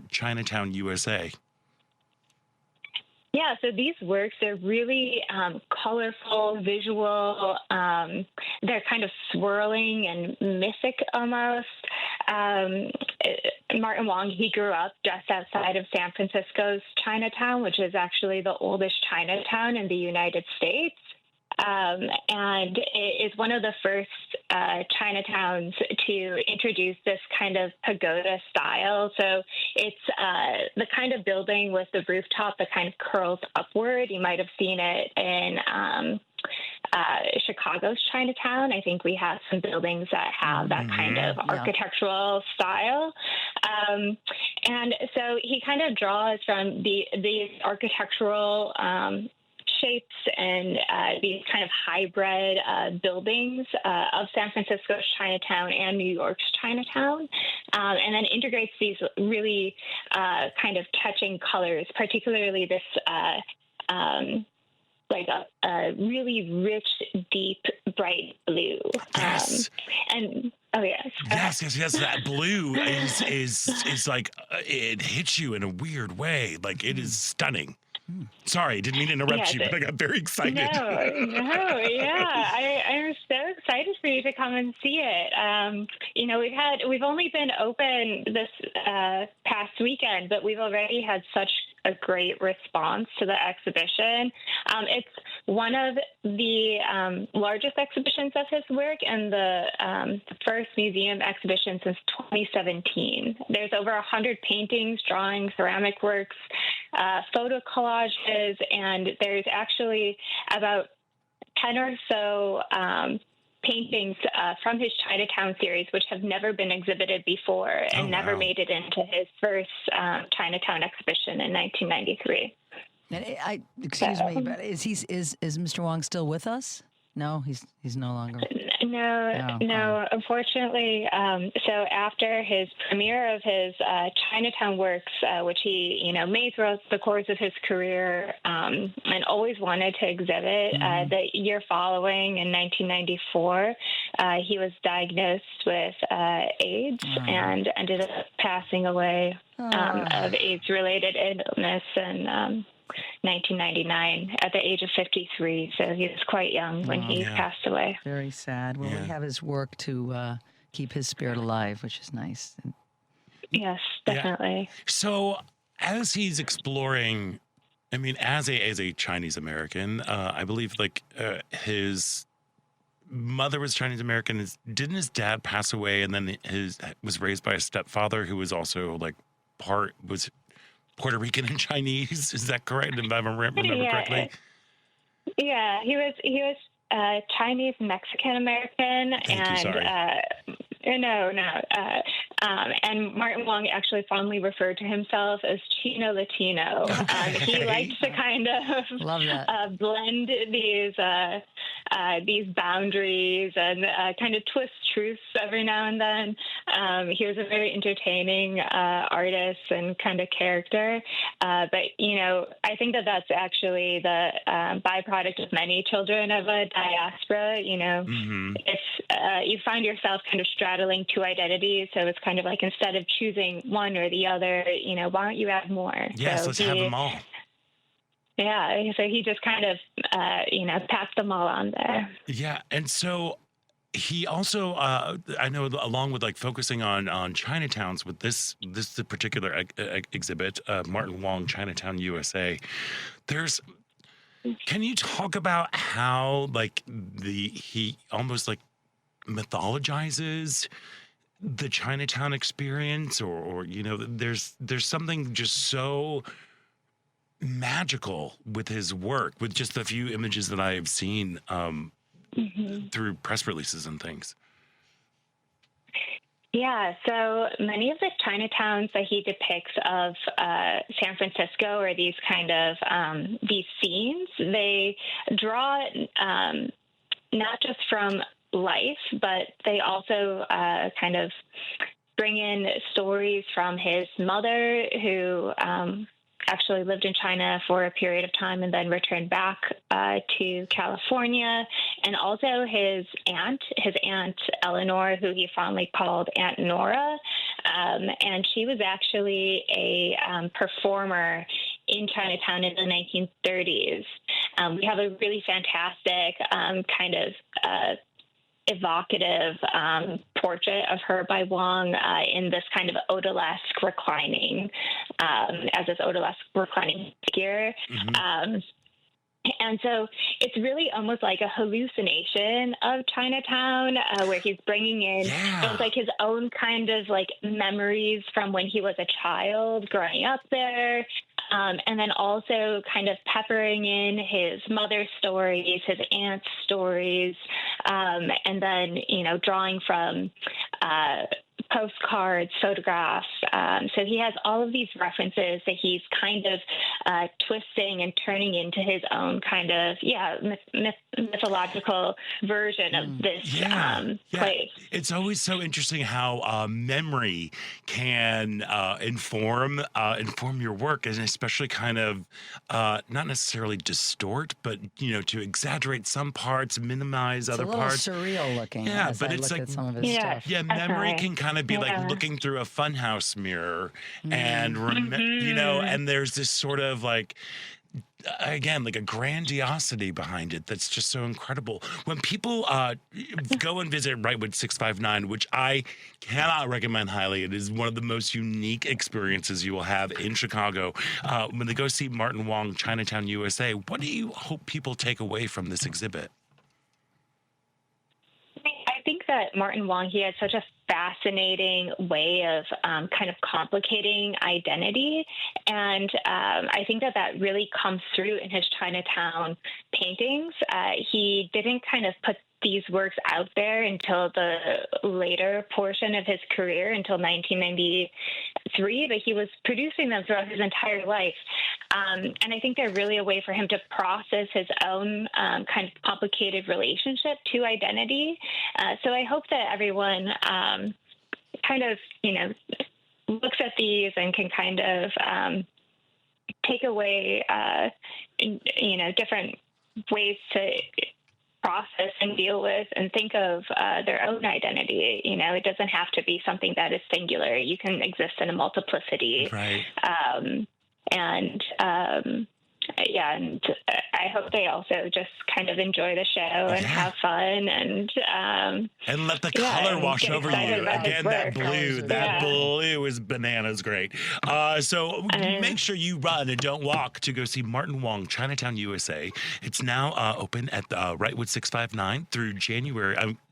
Chinatown, USA? Yeah, so these works, they're really colorful, visual. They're kind of swirling and mythic almost. Martin Wong, he grew up just outside of San Francisco's Chinatown, which is actually the oldest Chinatown in the United States. And it is one of the first Chinatowns to introduce this kind of pagoda style. So it's the kind of building with the rooftop that kind of curls upward. You might have seen it in Chicago's Chinatown. I think we have some buildings that have that kind of architectural style. And so he kind of draws from these architectural shapes and these kind of hybrid buildings of San Francisco's Chinatown and New York's Chinatown, and then integrates these really kind of touching colors, particularly this like a really rich, deep, bright blue. Yes. And oh yes. Yes. That blue is like it hits you in a weird way. Like it is stunning. Sorry, didn't mean to interrupt you, but I got very excited. No, yeah. I'm so excited for you to come and see it. We've only been open this past weekend, but we've already had such a great response to the exhibition. It's one of the largest exhibitions of his work and the first museum exhibition since 2017. There's over 100 paintings, drawings, ceramic works, photo collages, and there's actually about 10 or so paintings from his Chinatown series, which have never been exhibited before and never made it into his first Chinatown exhibition in 1993. And excuse me, but is Mr. Wong still with us No, he's no longer. No. Unfortunately, so after his premiere of his Chinatown works, which he made throughout the course of his career, and always wanted to exhibit, the year following in 1994, he was diagnosed with AIDS and ended up passing away of AIDS-related illness in 1999 at the age of 53. So he was quite young when he passed away. Very sad. Well, we have his work to keep his spirit alive, which is nice. Yes, definitely. Yeah. So as he's exploring, I mean, as a Chinese American, I believe his mother was Chinese American. Didn't his dad pass away, and then was raised by a stepfather who was also was Puerto Rican and Chinese? Is that correct? If I remember correctly. Yeah, he was Chinese Mexican American, and Martin Wong actually fondly referred to himself as Chino Latino. He liked to kind of blend these boundaries and kind of twist truths every now and then. He was a very entertaining artist and kind of character. But I think that's actually the byproduct of many children of a diaspora. If you find yourself kind of straddling two identities, so it's kind of like instead of choosing one or the other, why don't you add more? Yes, so let's have them all. Yeah, so he just kind of, passed them all on there. Yeah, and so he also, I know, along with focusing on Chinatowns with this particular exhibit, Martin Wong, Chinatown, USA. Can you talk about how he almost mythologizes the Chinatown experience, or there's something just so magical with his work, with just the few images that I have seen through press releases and things. Yeah, so many of the Chinatowns that he depicts of San Francisco, or these kind of these scenes, they draw not just from life, but they also kind of bring in stories from his mother, who actually lived in China for a period of time and then returned back to California, and also his aunt Eleanor, who he fondly called Aunt Nora, and she was actually a performer in Chinatown in the 1930s. We have a really fantastic kind of evocative portrait of her by Wong in this kind of odalisque reclining, as this odalisque reclining figure. And so it's really almost like a hallucination of Chinatown, where he's bringing in it's his own kind of memories from when he was a child growing up there. And then also kind of peppering in his mother's stories, his aunt's stories, and then, drawing from postcards, photographs. So he has all of these references that he's kind of twisting and turning into his own kind of, mythological version of this place. It's always so interesting how memory can inform your work, and especially kind of not necessarily distort, but to exaggerate some parts, minimize other parts. It's a little surreal looking. Yeah, as but I it's look at some of his stuff. Yeah, memory can kind of be like looking through a funhouse mirror, and and there's this sort of again, a grandiosity behind it that's just so incredible. When people go and visit Wrightwood 659, which I cannot recommend highly, it is one of the most unique experiences you will have in Chicago. When they go see Martin Wong, Chinatown, USA, what do you hope people take away from this exhibit? I think that Martin Wong, he had such a fascinating way of kind of complicating identity. And I think that really comes through in his Chinatown paintings. He didn't kind of put these works out there until the later portion of his career, until 1993, but he was producing them throughout his entire life. And I think they're really a way for him to process his own kind of complicated relationship to identity. So I hope that everyone kind of, looks at these and can kind of take away, different ways to process and deal with and think of their own identity. It doesn't have to be something that is singular. You can exist in a multiplicity. Right. And I hope they also just kind of enjoy the show and have fun and let the color wash over you. Again, that blue is bananas great. So make sure you run and don't walk to go see Martin Wong, Chinatown, USA. It's now open at Wrightwood 659 through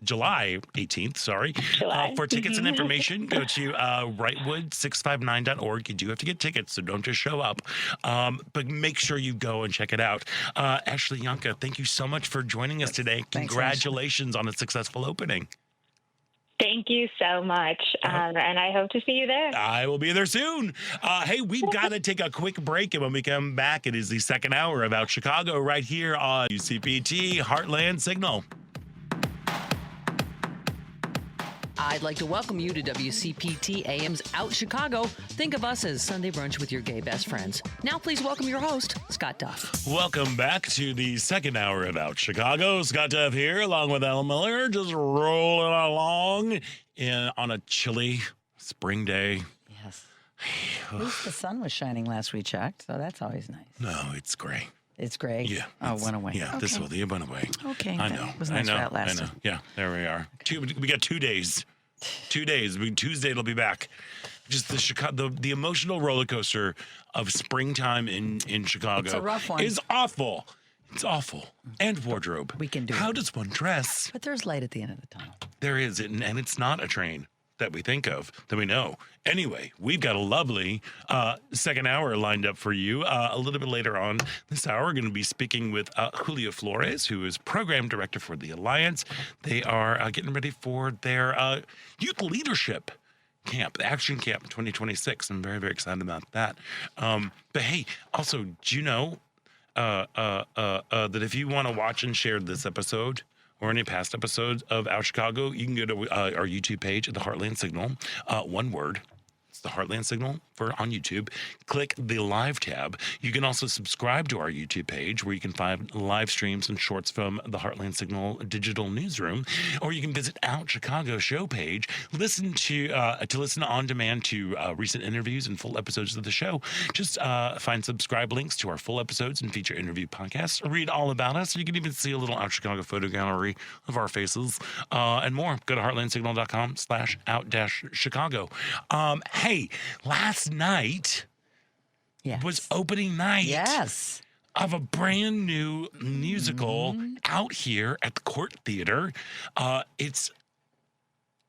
July 18th. For tickets and information, go to Wrightwood659.org. You do have to get tickets, so don't just show up. But make sure you go and check it out. Ashley Yanka, thank you so much for joining us today. Congratulations on a successful opening. Thank you so much. And I hope to see you there. I will be there soon. Hey, we've got to take a quick break. And when we come back, it is the second hour of Out Chicago right here on WCPT Heartland Signal. I'd like to welcome you to WCPT AM's Out Chicago. Think of us as Sunday brunch with your gay best friends. Now please welcome your host, Scott Duff. Welcome back to the second hour of Out Chicago. Scott Duff here, along with Al Miller, just rolling along on a chilly spring day. Yes. At least the sun was shining last we checked, so that's always nice. No, it's gray. It's gray? Yeah. Oh, it went away. Yeah, okay. this will be went away. Okay. I know. It was nice for that last. I know. Yeah, there we are. Okay. We got 2 days. 2 days. Tuesday it'll be back. Just the emotional roller coaster of springtime in Chicago. It's a rough one. Is awful. It's awful. And wardrobe. We can do it. How does one dress? But there's light at the end of the tunnel. There is, and it's not a train that we think of, that we know. Anyway, we've got a lovely second hour lined up for you. A little bit later on this hour, we're going to be speaking with Julio Flores, who is program director for the Alliance. They are getting ready for their youth leadership camp, the Action Camp 2026. I'm very, very excited about that. But hey, also, do you know that if you want to watch and share this episode, or any past episodes of Out Chicago, you can go to our YouTube page at the Heartland Signal. One word. It's the Heartland Signal on YouTube. Click the live tab. You can also subscribe to our YouTube page where you can find live streams and shorts from the Heartland Signal digital newsroom. Or you can visit Out Chicago show page. Listen to listen on demand to recent interviews and full episodes of the show. Just find subscribe links to our full episodes and feature interview podcasts. Read all about us. You can even see a little Out Chicago photo gallery of our faces and more. Go to heartlandsignal.com/out-Chicago. Hey, last night was opening night. Yes. Of a brand new musical out here at the Court Theater. It's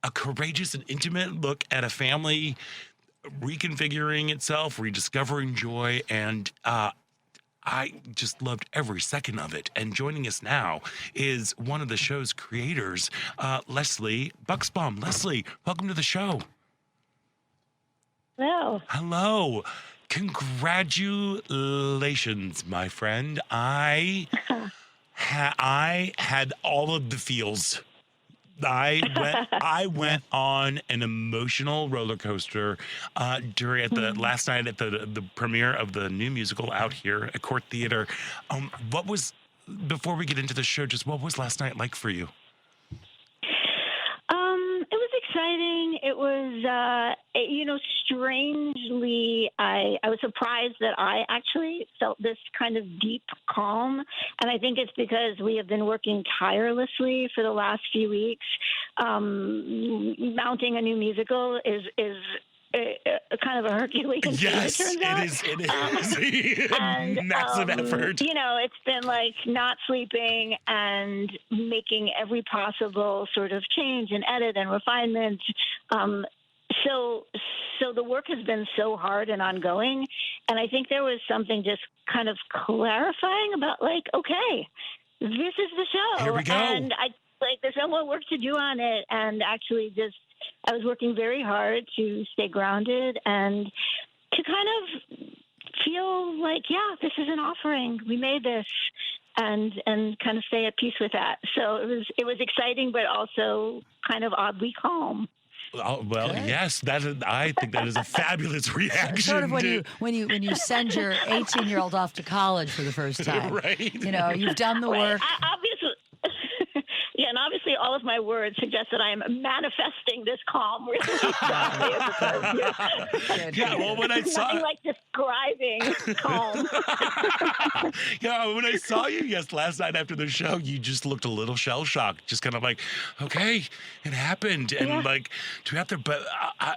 a courageous and intimate look at a family reconfiguring itself, rediscovering joy, and I just loved every second of it. And joining us now is one of the show's creators, Leslie Buxbaum. Leslie, welcome to the show. Hello. Hello. Congratulations, my friend. I had all of the feels. I went on an emotional roller coaster during last night at the premiere of the new musical out here at Court Theater. Before we get into the show, just what was last night like for you? It was exciting. It was, strangely, I was surprised that I actually felt this kind of deep calm. And I think it's because we have been working tirelessly for the last few weeks. Mounting a new musical is a kind of a Herculean feat, it turns out. It is. And, massive effort. It's been like not sleeping and making every possible sort of change and edit and refinement. So the work has been so hard and ongoing. And I think there was something just kind of clarifying about okay, this is the show. Here we go. And there's no more work to do on it. And actually I was working very hard to stay grounded and to kind of feel like, yeah, this is an offering. We made this, and kind of stay at peace with that. So it was exciting, but also kind of oddly calm. Oh, well, Good. yes, I think that is a fabulous reaction. Sort of to- when you send your 18-year-old off to college for the first time. Right. You know, you've done the work. Obviously, yeah, and obviously, all of my words suggest that I am manifesting this calm really strongly. Yeah, well, when I saw Nothing like describing calm. yeah, when I saw you last night after the show, you just looked a little shell shocked, just kind of like, okay, it happened, and like to have to. But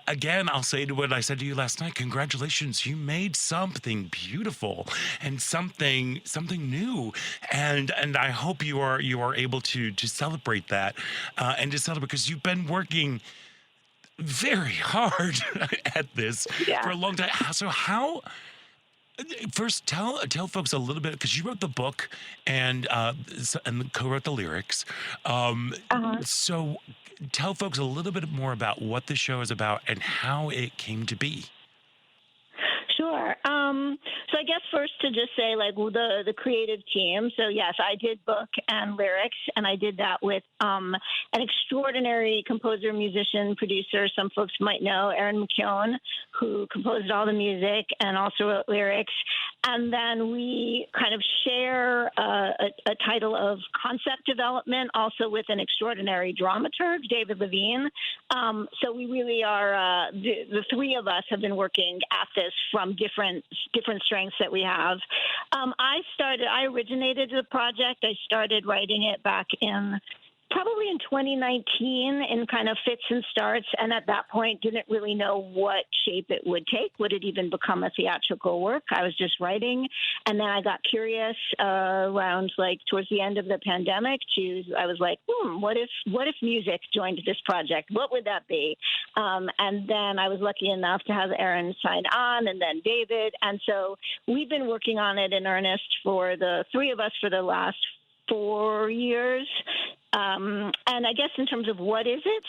again, I'll say to what I said to you last night. Congratulations, you made something beautiful and something new, and I hope you are able to celebrate that and to celebrate because you've been working very hard at this for a long time. So how? First, tell folks a little bit because you wrote the book and co-wrote the lyrics. So tell folks a little bit more about what the show is about and how it came to be. Sure. So I guess first to just say like the creative team. So yes, I did book and lyrics, and I did that with an extraordinary composer, musician, producer. Some folks might know Aaron McKeown, who composed all the music and also wrote lyrics. And then we kind of share a title of concept development, also with an extraordinary dramaturg, David Levine. So we really are the three of us have been working at this from different strengths that we have. I originated the project. I started writing it back probably in 2019 in kind of fits and starts, and at that point didn't really know what shape it would take. Would it even become a theatrical work? I was just writing, and then I got curious around like towards the end of the pandemic. I was like, what if music joined this project? What would that be? And then I was lucky enough to have Aaron sign on, and then David, and so we've been working on it in earnest for the three of us for the last 4 years. And I guess in terms of what is it,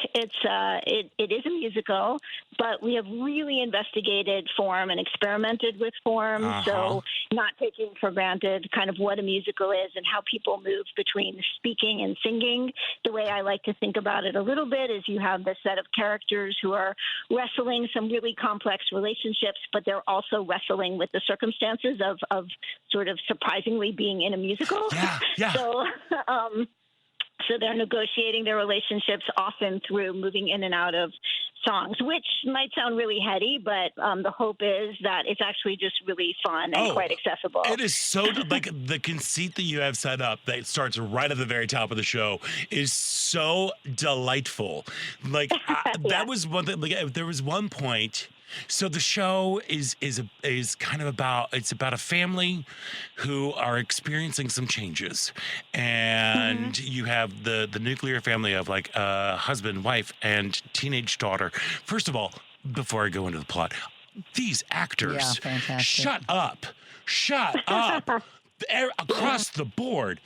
it is a musical, but we have really investigated form and experimented with form. So not taking for granted kind of what a musical is and how people move between speaking and singing. The way I like to think about it a little bit is you have this set of characters who are wrestling some really complex relationships, but they're also wrestling with the circumstances of sort of surprisingly being in a musical. Yeah. So they're negotiating their relationships often through moving in and out of songs, which might sound really heady, but the hope is that it's actually just really fun and quite accessible. It is so like the conceit that you have set up that starts right at the very top of the show is so delightful. Like that was one thing. Like there was one point. So the show is kind of about a family who are experiencing some changes, and you have the nuclear family of like husband, wife, and teenage daughter. First of all, before I go into the plot, these actors, shut up, across the board.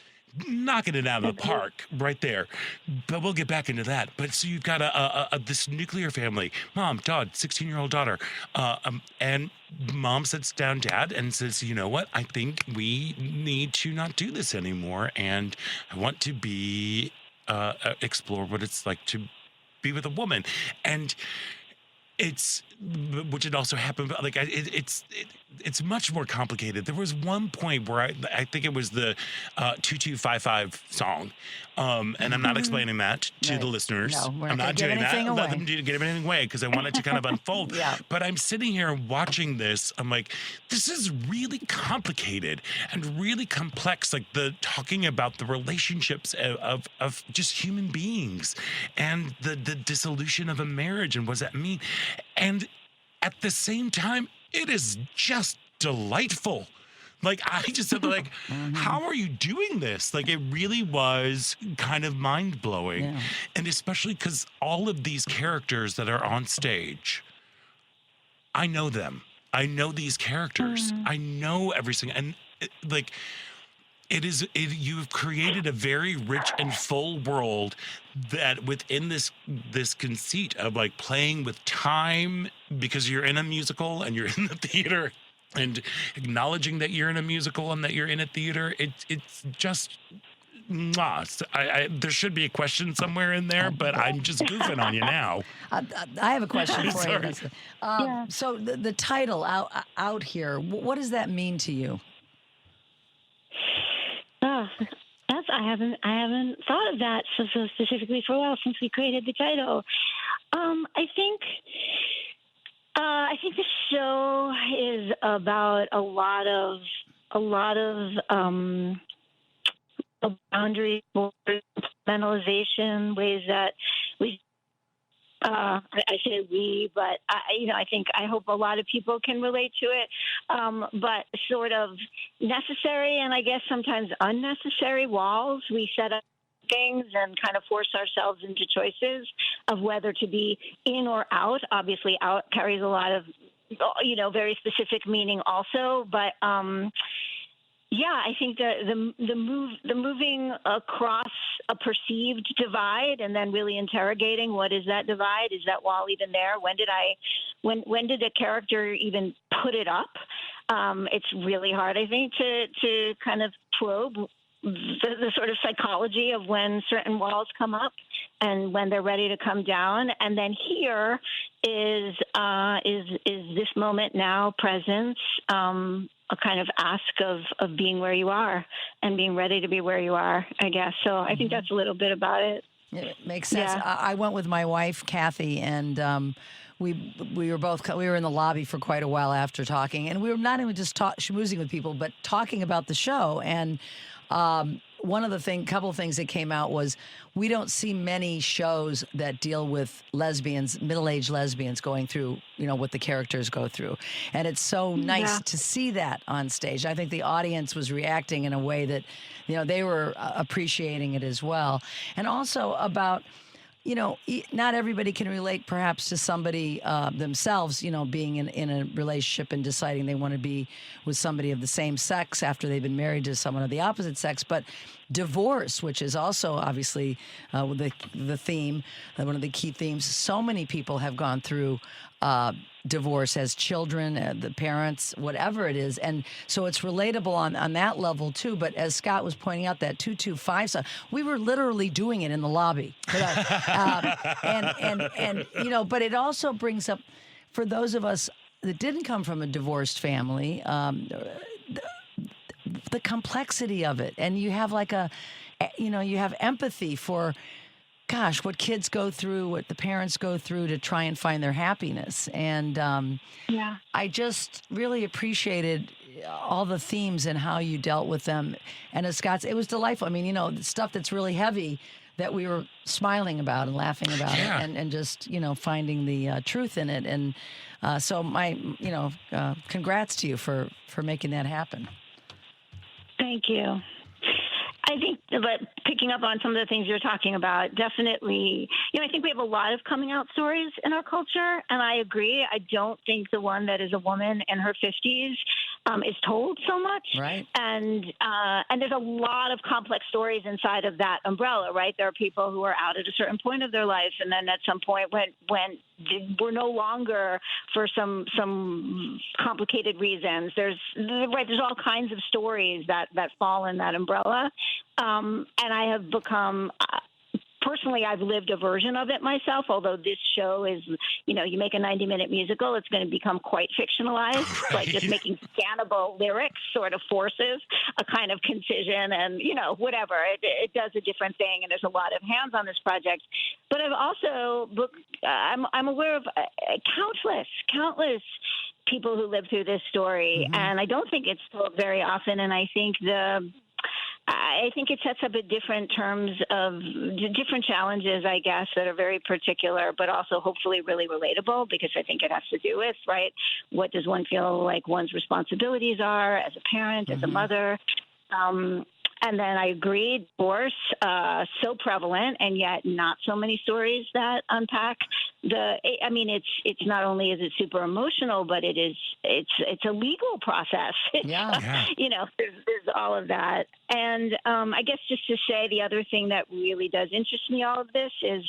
Knocking it out of the park right there. But we'll get back into that. But so you've got this nuclear family, mom, dad, 16-year-old daughter. And mom sits down dad and says, you know what? I think we need to not do this anymore. And I want to explore what it's like to be with a woman. And which had also happened, but like it's much more complicated. There was one point where I think it was the 2255 song, and I'm not explaining that to the listeners. No, we're I'm not doing that. Away. Let them give anything away because I want it to kind of unfold. Yeah. But I'm sitting here watching this. I'm like, this is really complicated and really complex. Like talking about the relationships of just human beings and the dissolution of a marriage and what does that mean? And at the same time, it is just delightful. Like, I just said, like, how are you doing this? Like, it really was kind of mind-blowing. Yeah. And especially because all of these characters that are on stage, I know them. I know these characters. I know every single... And, you've created a very rich and full world that within this conceit of like playing with time because you're in a musical and you're in the theater and acknowledging that you're in a musical and that you're in a theater. It's just. Mwah. There should be a question somewhere in there, but I'm just goofing on you now. I have a question for you. Sorry. Leslie. Yeah. So the title out here, what does that mean to you? I haven't thought of that so specifically for a while since we created the title. I think the show is about a lot of boundaries, mentalization, ways that we. I say we, but I hope a lot of people can relate to it. But sort of necessary and I guess sometimes unnecessary walls we set up things and kind of force ourselves into choices of whether to be in or out. Obviously, out carries a lot of very specific meaning also, but. Yeah, I think the moving across a perceived divide and then really interrogating what is that divide? Is that wall even there? When did a character even put it up? It's really hard, I think, to kind of probe the sort of psychology of when certain walls come up and when they're ready to come down. And then here is this moment now presence. A kind of ask of being where you are and being ready to be where you are, I guess. So I think that's a little bit about it. It makes sense. Yeah. I went with my wife, Kathy, and we were in the lobby for quite a while after talking, and we were not even just schmoozing with people, but talking about the show. And couple of things that came out was we don't see many shows that deal with lesbians, middle-aged lesbians going through, what the characters go through. And it's so nice to see that on stage. I think the audience was reacting in a way that, they were appreciating it as well. And also about, not everybody can relate perhaps to somebody themselves, being in a relationship and deciding they want to be with somebody of the same sex after they've been married to someone of the opposite sex. But divorce, which is also obviously the theme, one of the key themes. So many people have gone through divorce as children, the parents, whatever it is. And so it's relatable on that level too. But as Scott was pointing out, that 225 song, we were literally doing it in the lobby. But it also brings up, for those of us that didn't come from a divorced family, the complexity of it. And you have you have empathy for, gosh, what kids go through, what the parents go through to try and find their happiness. And I just really appreciated all the themes and how you dealt with them. And as Scott said, it was delightful. I mean, the stuff that's really heavy that we were smiling about and laughing about it and just, finding the truth in it. And so congrats to you for making that happen. Thank you. I think, but picking up on some of the things you're talking about, definitely, I think we have a lot of coming out stories in our culture, and I agree. I don't think the one that is a woman in her 50s is told so much. Right. And there's a lot of complex stories inside of that umbrella, right? There are people who are out at a certain point of their life, and then at some point when we're no longer for some complicated reasons. There's all kinds of stories that fall in that umbrella. And I have become, personally, I've lived a version of it myself, although this show is, you make a 90-minute musical, it's going to become quite fictionalized. Like just making scannable lyrics sort of forces a kind of concision and, whatever. It does a different thing, and there's a lot of hands on this project. But I've also, I'm aware of countless people who live through this story, and I don't think it's told very often, and I think it sets up a different terms of different challenges, I guess, that are very particular, but also hopefully really relatable, because I think it has to do with, right, what does one feel like one's responsibilities are as a parent, as a mother. And then I agree, divorce, so prevalent, and yet not so many stories that unpack it's not only is it super emotional, but it's a legal process. There's all of that. And I guess just to say, the other thing that really does interest me all of this is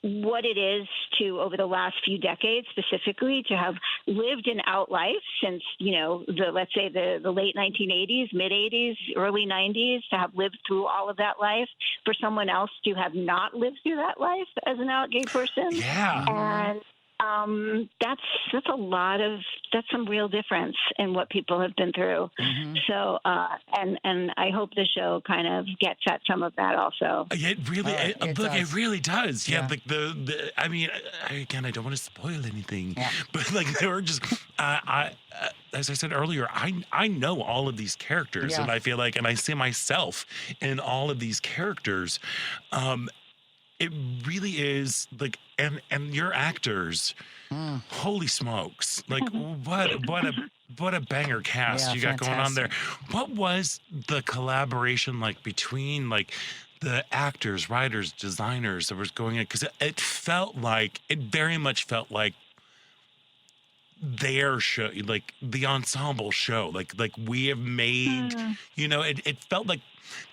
what it is to, over the last few decades specifically, to have lived an out life since, let's say the late 1980s, mid 80s, early 90s, to have lived through all of that life, for someone else to have not lived through that life as an out gay person. Yeah. And that's some real difference in what people have been through. So, and I hope the show kind of gets at some of that also. It really, it really does. Yeah, Yeah. like I mean, again, I don't want to spoil anything, but like there were just, as I said earlier, I know all of these characters, Yeah. and I feel like, and I see myself in all of these characters. It really is like, and your actors, holy smokes! Like what a banger cast you got going on there. What was the collaboration like between like the actors, writers, designers that was going in? Because it very much felt like their show, like the ensemble show, like we have made, it felt like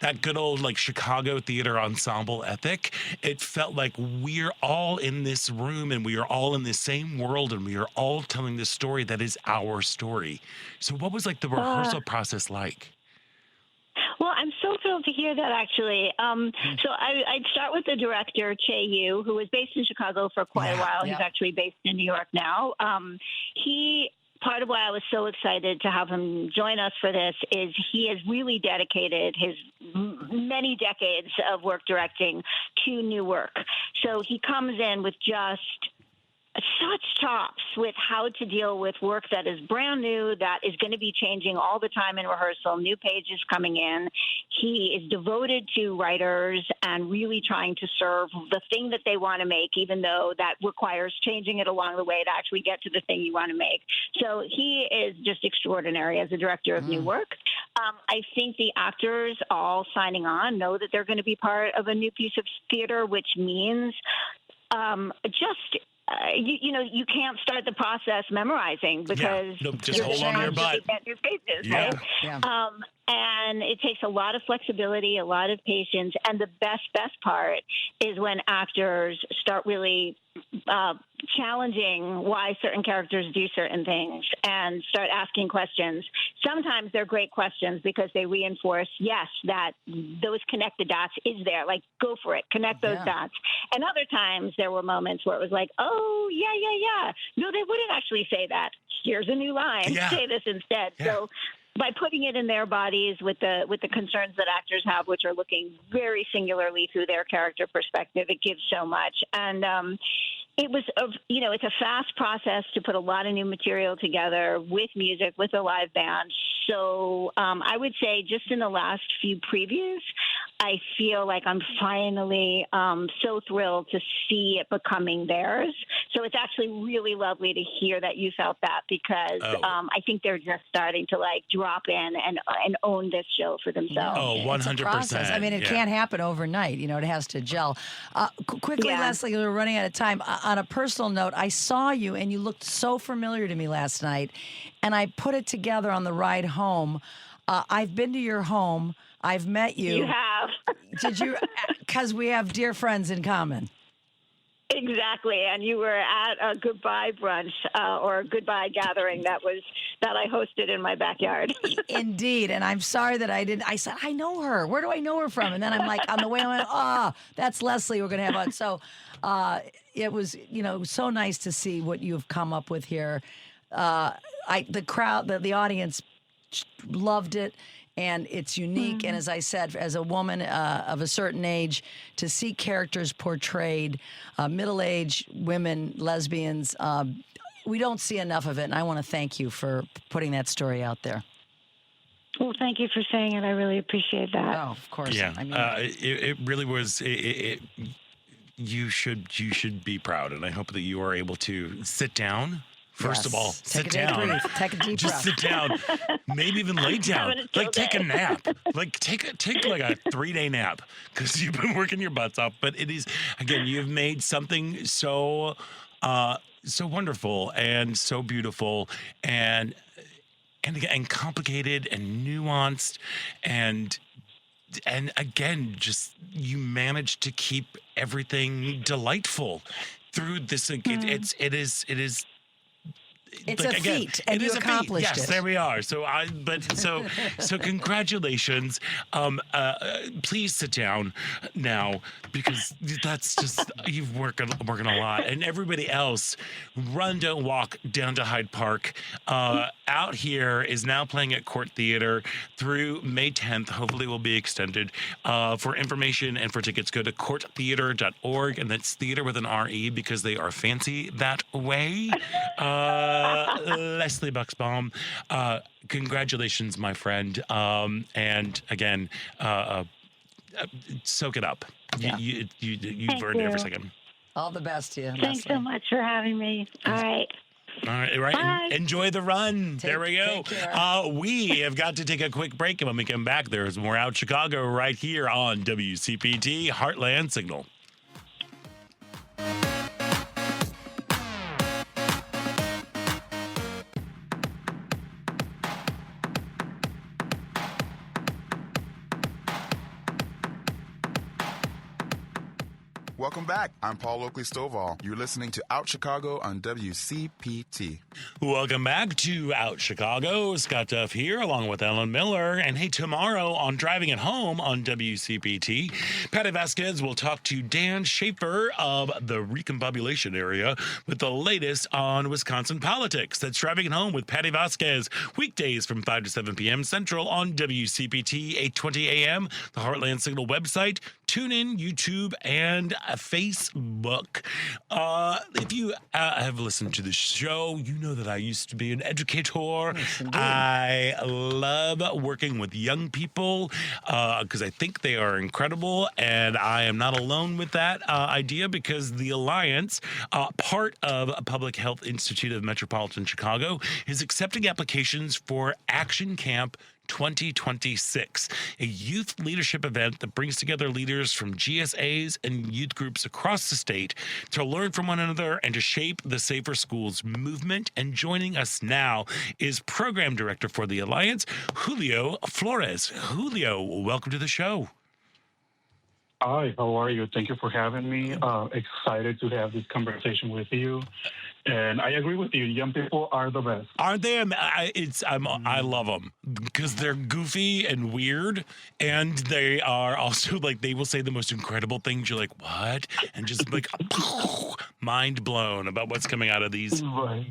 that good old like Chicago theater ensemble ethic. It felt like we're all in this room and we are all in the same world and we are all telling this story that is our story. So what was like the rehearsal process like? Well, I'm so thrilled to hear that, actually. So I'd start with the director, Che Yu, who was based in Chicago for quite a while. He's actually based in New York now. Part of why I was so excited to have him join us for this is he has really dedicated his many decades of work directing to new work. So he comes in with just such chops with how to deal with work that is brand new, that is going to be changing all the time in rehearsal, new pages coming in. He is devoted to writers and really trying to serve the thing that they want to make, even though that requires changing it along the way to actually get to the thing you want to make. So he is just extraordinary as a director of new work. I think the actors all signing on know that they're going to be part of a new piece of theater, which means you can't start the process memorizing because just hold on to your butt. Get new pages, right? Yeah. And it takes a lot of flexibility, a lot of patience, and the best part is when actors start really challenging why certain characters do certain things and start asking questions. Sometimes they're great questions because they reinforce, yes, that those connected dots is there. Like, go for it, connect those dots. And other times there were moments where it was like, oh, yeah. No, they wouldn't actually say that. Here's a new line. Say this instead. Yeah. So by putting it in their bodies with the concerns that actors have, which are looking very singularly through their character perspective, it gives so much. And it was, it's a fast process to put a lot of new material together with music, with a live band. So I would say just in the last few previews, I feel like I'm finally so thrilled to see it becoming theirs. So it's actually really lovely to hear that you felt that because I think they're just starting to like drop in and own this show for themselves. Oh, 100%. I mean, it can't happen overnight. It has to gel. Quickly, Leslie, we're running out of time. On a personal note, I saw you and you looked so familiar to me last night, and I put it together on the ride home. I've been to your home. I've met you. You have. Did you? Because we have dear friends in common. Exactly, and you were at a goodbye brunch or a goodbye gathering that I hosted in my backyard. Indeed, and I'm sorry that I didn't. I said I know her. Where do I know her from? And then I'm like on the way, I went, that's Leslie. We're gonna have on. So it was so nice to see what you've come up with here. The crowd, the audience loved it. And it's unique. And as I said, as a woman of a certain age, to see characters portrayed, middle-aged women, lesbians, we don't see enough of it. And I want to thank you for putting that story out there. Well, thank you for saying it. I really appreciate that. Oh, of course. Yeah, I mean, it really was. You should be proud, and I hope that you are able to sit down. First of all, sit down. Take a deep Just breath. sit down. Maybe even lay down. Like take a nap. Like take like a 3-day nap because you've been working your butts off. But it is, again, you've made something so wonderful and so beautiful and complicated and nuanced and and again, just you managed to keep everything delightful through this. It is. It's like, a again, feat, and it you is a feat. accomplished Yes, it. there we are. So congratulations. Please sit down now because that's just you've working a lot, and everybody else, run, don't walk down to Hyde Park. Out here is now playing at Court Theater through May 10th. Hopefully, will be extended. For information and for tickets, go to courttheater.org, and that's theater with an RE because they are fancy that way. Leslie Bucksbaum, congratulations, my friend. And again, soak it up. Yeah. You've earned it every second. All the best to you. Thanks so much for having me. All right. All right. Bye. Enjoy the run. There we go. take care. We have got to take a quick break, and when we come back, there's more Out Chicago right here on WCPT Heartland Signal. Welcome back. I'm Paul Oakley Stovall. You're listening to Out Chicago on WCPT. Welcome back to Out Chicago. Scott Duff here, along with Ellen Miller. And hey, tomorrow on Driving It Home on WCPT, Patty Vasquez will talk to Dan Schaefer of the Recombobulation area with the latest on Wisconsin politics. That's Driving It Home with Patty Vasquez, weekdays from 5 to 7 p.m. Central on WCPT 820 a.m., the Heartland Signal website, TuneIn, YouTube, and Facebook. If you have listened to the show, you know that I used to be an educator. Yes, I love working with young people because I think they are incredible, and I am not alone with that idea because the Alliance, part of Public Health Institute of Metropolitan Chicago, is accepting applications for Action Camp 2026, a youth leadership event that brings together leaders from GSAs and youth groups across the state to learn from one another and to shape the Safer Schools movement. And joining us now is Program Director for the Alliance, Julio Flores. Julio, welcome to the show. Hi, how are you? Thank you for having me. Excited to have this conversation with you. And I agree with you. Young people are the best. Aren't they? I love them because they're goofy and weird, and they are also like they will say the most incredible things. You're like, what? And just like mind blown about what's coming out of these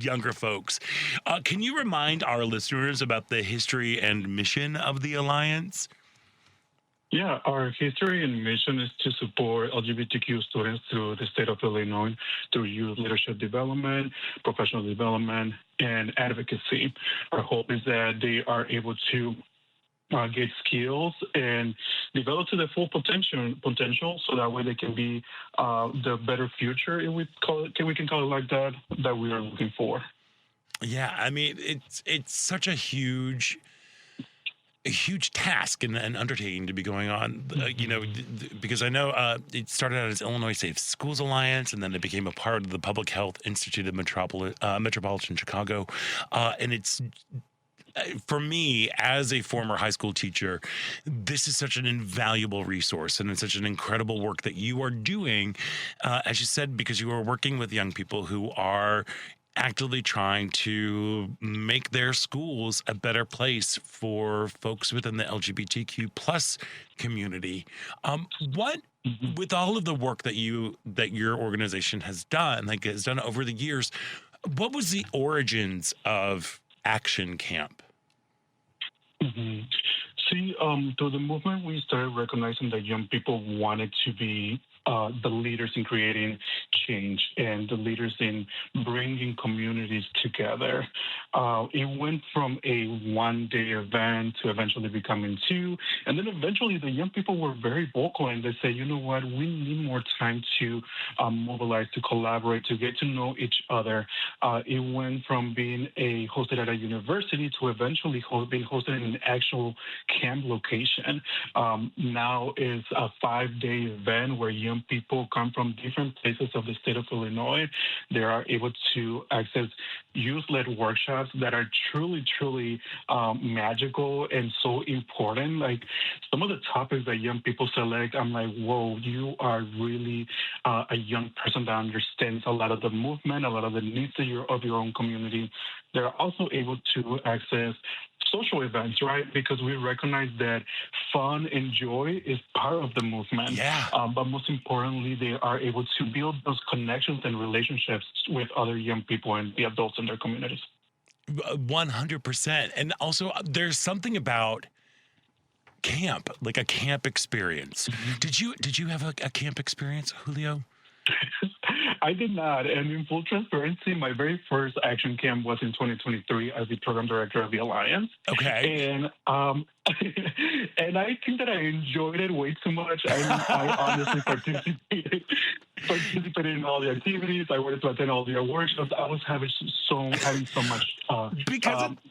younger folks. Can you remind our listeners about the history and mission of the Alliance? Yeah, our history and mission is to support LGBTQ students through the state of Illinois through youth leadership development, professional development, and advocacy. Our hope is that they are able to get skills and develop to their full potential so that way they can be the better future, if we can call it like that we are looking for. Yeah, I mean, it's such a huge task and an undertaking to be going on, because I know it started out as Illinois Safe Schools Alliance, and then it became a part of the Public Health Institute of Metropolitan Chicago. And it's, for me, as a former high school teacher, this is such an invaluable resource, and it's such an incredible work that you are doing, as you said, because you are working with young people who are actively trying to make their schools a better place for folks within the LGBTQ plus community. With all of the work that your organization has done over the years, what was the origins of Action Camp? Mm-hmm. See, through the movement, we started recognizing that young people wanted to be the leaders in creating change and the leaders in bringing communities together. It went from a one-day event to eventually becoming two. And then eventually the young people were very vocal and they say, you know what, we need more time to mobilize, to collaborate, to get to know each other. It went from being hosted at a university to eventually being hosted in an actual camp location. Now is a 5-day event where young young people come from different places of the state of Illinois. They are able to access youth-led workshops that are truly, truly magical and so important. Like some of the topics that young people select, I'm like, whoa, you are really a young person that understands a lot of the movement, a lot of the needs of your own community. They're also able to access social events, right? Because we recognize that fun and joy is part of the movement. Yeah. But most importantly, they are able to build those connections and relationships with other young people and the adults in their communities. 100%. And also, there's something about camp, like a camp experience. Did you have a camp experience, Julio? I did not. And in full transparency, my very first action camp was in 2023 as the program director of the Alliance. Okay. And and I think that I enjoyed it way too much. I honestly participated in all the activities. I wanted to attend all the workshops. I was having so much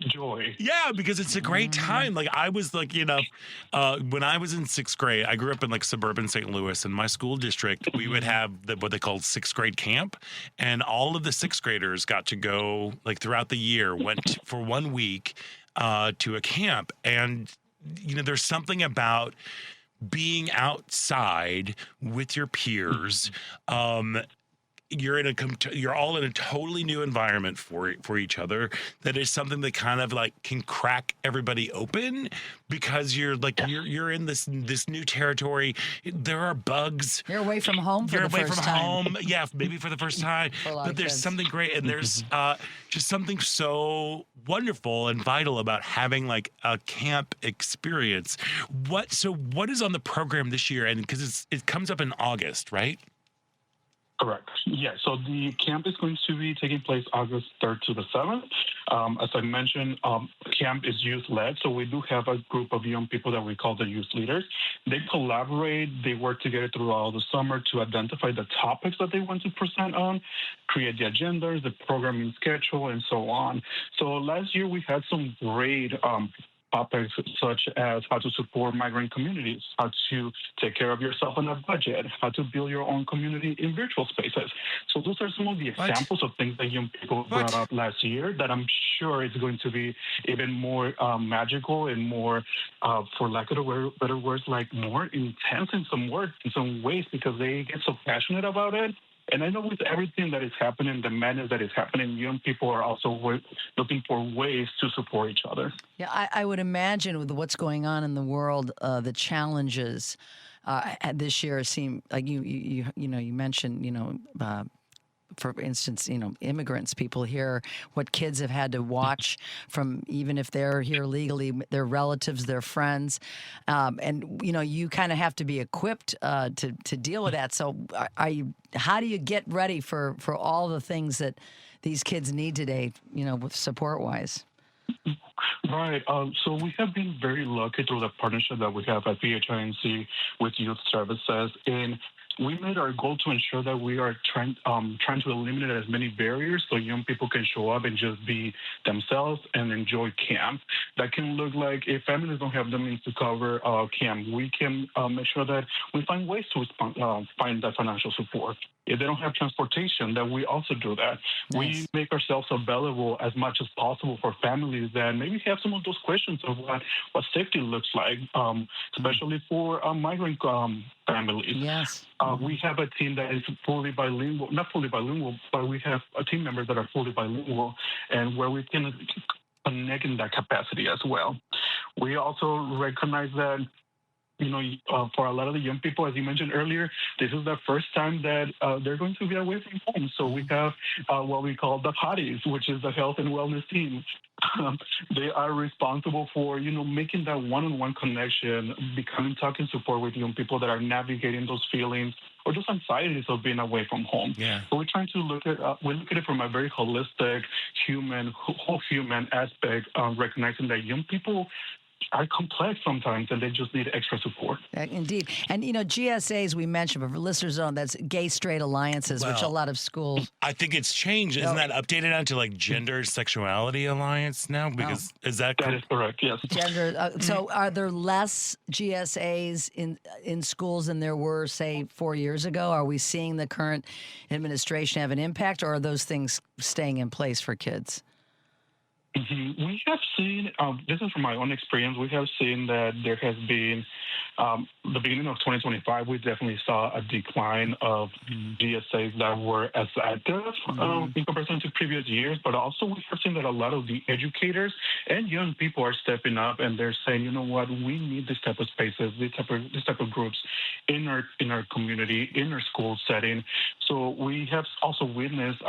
joy. Yeah, because it's a great time. Like I was like, when I was in sixth grade, I grew up in like suburban St. Louis. In my school district, we would have what they called sixth grade camp, and all of the sixth graders got to go like throughout the year, went for 1 week to a camp. And there's something about being outside with your peers. You're all in a totally new environment for each other. That is something that kind of like can crack everybody open, because you're in this new territory. There are bugs. You're away from home for You're the away first from time. home. Yeah, maybe for the first time. But there's something great, and there's just something so wonderful and vital about having like a camp experience. What is on the program this year? And because it comes up in August, right? Correct. Yeah. So the camp is going to be taking place August 3rd to the 7th. As I mentioned, camp is youth-led. So we do have a group of young people that we call the youth leaders. They collaborate. They work together throughout the summer to identify the topics that they want to present on, create the agendas, the programming schedule, and so on. So last year we had some great topics such as how to support migrant communities, how to take care of yourself on a budget, how to build your own community in virtual spaces. So those are some of the examples of things that young people brought up last year that I'm sure is going to be even more magical and more, for lack of better words, like more intense in some ways, because they get so passionate about it. And I know with everything that is happening, the madness that is happening, young people are also looking for ways to support each other. Yeah, I would imagine with what's going on in the world, the challenges this year seem like you mentioned, for instance, immigrants, people here, what kids have had to watch from, even if they're here legally, their relatives, their friends. And, you kind of have to be equipped to deal with that. So how do you get ready for all the things that these kids need today, support-wise? Right. So we have been very lucky through the partnership that we have at PHINC with Youth Services. And we made our goal to ensure that we are trying to eliminate as many barriers so young people can show up and just be themselves and enjoy camp. That can look like if families don't have the means to cover camp, we can make sure that we find ways to find that financial support. If they don't have transportation, then we also do that. Nice. We make ourselves available as much as possible for families that maybe have some of those questions of what safety looks like, especially for migrant families. Yes. We have a team that is fully bilingual, not fully bilingual, but we have team members that are fully bilingual, and where we can connect in that capacity as well. We also recognize that for a lot of the young people, as you mentioned earlier, this is the first time that they're going to be away from home. So we have what we call the HOTTIES, which is the health and wellness team. They are responsible for, making that one-on-one connection, becoming talking support with young people that are navigating those feelings or just anxieties of being away from home. Yeah. So we're trying to look at it from a very holistic, whole human aspect, recognizing that young people are complex sometimes, and they just need extra support. Indeed. And, GSAs we mentioned, but for listeners on that's gay straight alliances, which a Well, lot of schools. I think it's changed. Isn't that updated onto like gender sexuality alliance now? Because is that That is correct, yes. Gender. So are there less GSAs in schools than there were, say, 4 years ago? Are we seeing the current administration have an impact, or are those things staying in place for kids? We have seen, this is from my own experience, we have seen that there has been, the beginning of 2025, we definitely saw a decline of GSAs that were as active in comparison to previous years. But also we have seen that a lot of the educators and young people are stepping up, and they're saying, you know what, we need this type of spaces, this type of groups in our community, in our school setting. So we have also witnessed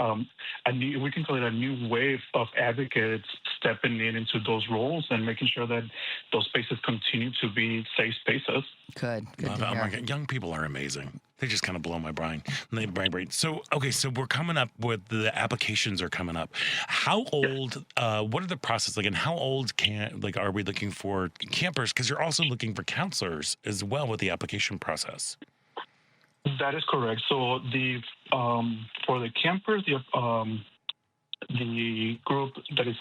we can call it a new wave of advocates stepping into those roles and making sure that those spaces continue to be safe spaces. Good to Oh hear. my God, young people are amazing. They just kind of blow my brain. So, okay, so we're coming up with the applications are coming up. How old? What are the process like, and how old are we looking for campers? Because you're also looking for counselors as well with the application process. That is correct. So for the campers, the group that is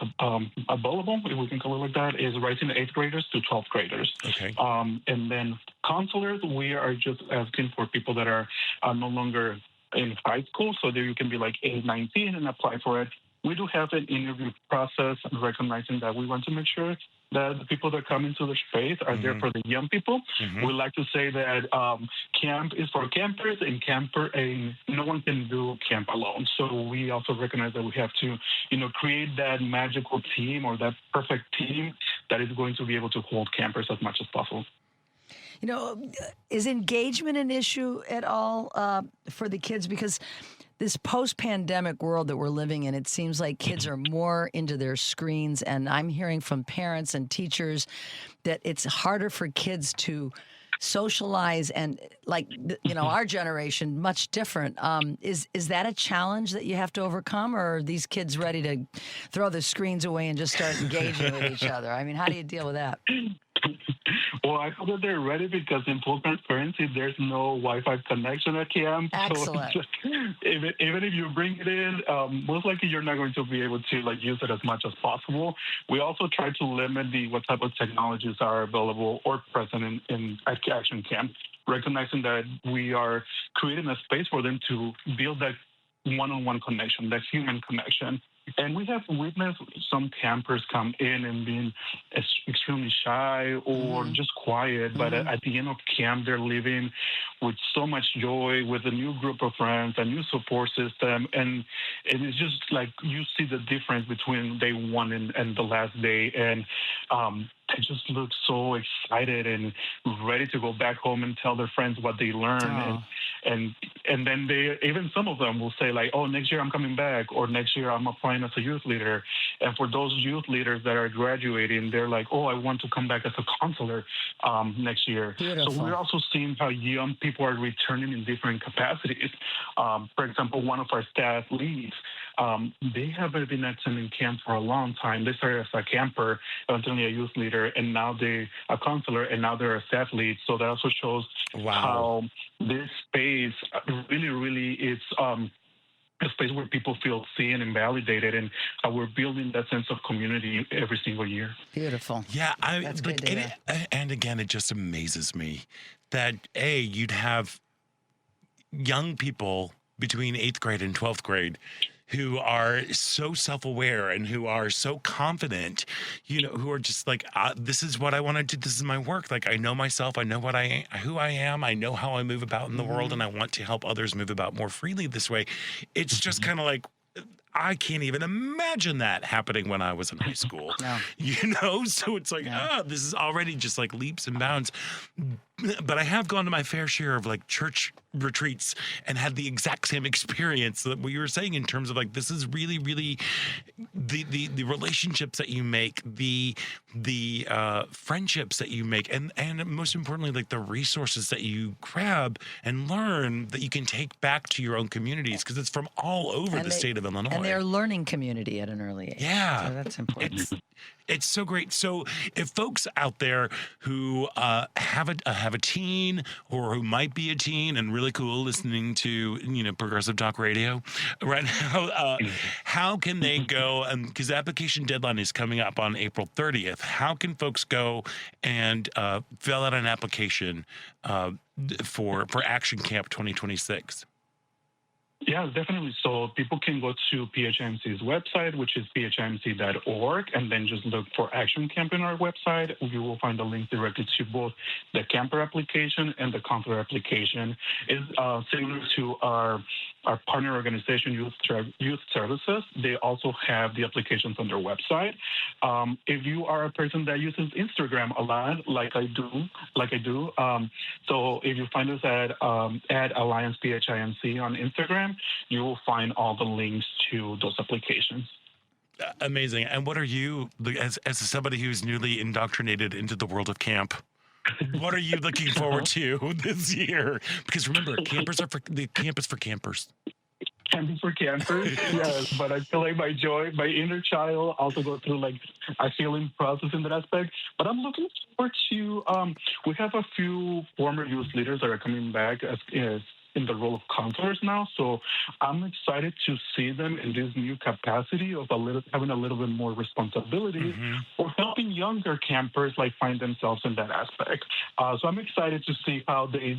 available, if we can call it like that, is rising 8th graders to 12th graders. Okay. And then counselors, we are just asking for people that are no longer in high school, so there you can be like 8, 19 and apply for it. We do have an interview process, recognizing that we want to make sure that the people that come into the space are there for the young people. We like to say that camp is for campers, and no one can do camp alone. So we also recognize that we have to, create that magical team or that perfect team that is going to be able to hold campers as much as possible. Is engagement an issue at all for the kids? Because this post-pandemic world that we're living in, it seems like kids are more into their screens, and I'm hearing from parents and teachers that it's harder for kids to socialize and, our generation, much different. Is that a challenge that you have to overcome, or are these kids ready to throw the screens away and just start engaging with each other? I mean, how do you deal with that? Well, I hope that they're ready, because in full transparency, there's no Wi-Fi connection at camp. Excellent. So even if you bring it in, most likely you're not going to be able to use it as much as possible. We also try to limit what type of technologies are available or present in action camp, recognizing that we are creating a space for them to build that one-on-one connection, that human connection. And we have witnessed some campers come in and being extremely shy or just quiet, but at the end of camp, they're leaving with so much joy, with a new group of friends, a new support system. And it is just like you see the difference between day one and the last day. And they just look so excited and ready to go back home and tell their friends what they learned. And then even some of them will say like, oh, next year I'm coming back, or next year I'm applying as a youth leader. And for those youth leaders that are graduating, they're like, oh, I want to come back as a counselor next year. Beautiful. So we're also seeing how young people are returning in different capacities. For example, one of our staff leads, they have been attending camp for a long time. They started as a camper, eventually a youth leader, and now they're a counselor, and now they're a staff lead. So that also shows how this space really, really is a space where people feel seen and validated, and how we're building that sense of community every single year. Beautiful. Yeah, That's good to hear. And again, it just amazes me that you'd have young people between 8th grade and 12th grade who are so self-aware and who are so confident, who are just like, this is what I want to do. This is my work. Like, I know myself. I know who I am. I know how I move about in the world, and I want to help others move about more freely this way. It's just kind of like, I can't even imagine that happening when I was in high school. No. So it's like, this is already just like leaps and bounds. but I have gone to my fair share of like church retreats and had the exact same experience that what you were saying in terms of like this is really, really the relationships that you make, the friendships that you make, and most importantly, like the resources that you grab and learn that you can take back to your own communities because it's from all over the state of Illinois. And they're learning community at an early age. Yeah. So that's important. It's so great. So if folks out there who have a teen or who might be a teen and really cool listening to, progressive talk radio right now, how can they go? Because the application deadline is coming up on April 30th. How can folks go and fill out an application for Action Camp 2026? Yeah, definitely. So people can go to PHMC's website, which is phmc.org, and then just look for Action Camp in our website. You will find a link directly to both the camper application and the consular application. It's similar to our partner organization, Youth Services. They also have the applications on their website. If you are a person that uses Instagram a lot, like I do, so if you find us at Alliance PHIMC on Instagram, you will find all the links to those applications. Amazing. And what are you, as somebody who's newly indoctrinated into the world of camp, what are you looking forward to this year? Because remember, camp is for campers. Camping for campers, yes. But I feel like my inner child also go through like a healing process in that aspect. But I'm looking forward to, we have a few former youth leaders that are coming back as in the role of counselors now. So I'm excited to see them in this new capacity of having a little bit more responsibility for helping younger campers like find themselves in that aspect. So I'm excited to see how they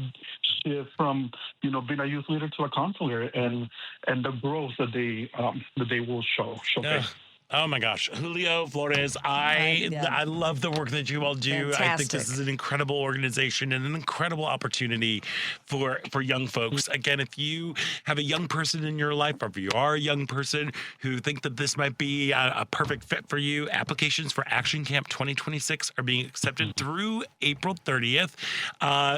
shift from, being a youth leader to a counselor and the growth that they will showcase. Oh my gosh, Julio Flores, I love the work that you all do. Fantastic. I think this is an incredible organization and an incredible opportunity for young folks. Again, if you have a young person in your life, or if you are a young person who think that this might be a perfect fit for you, applications for Action Camp 2026 are being accepted through April 30th.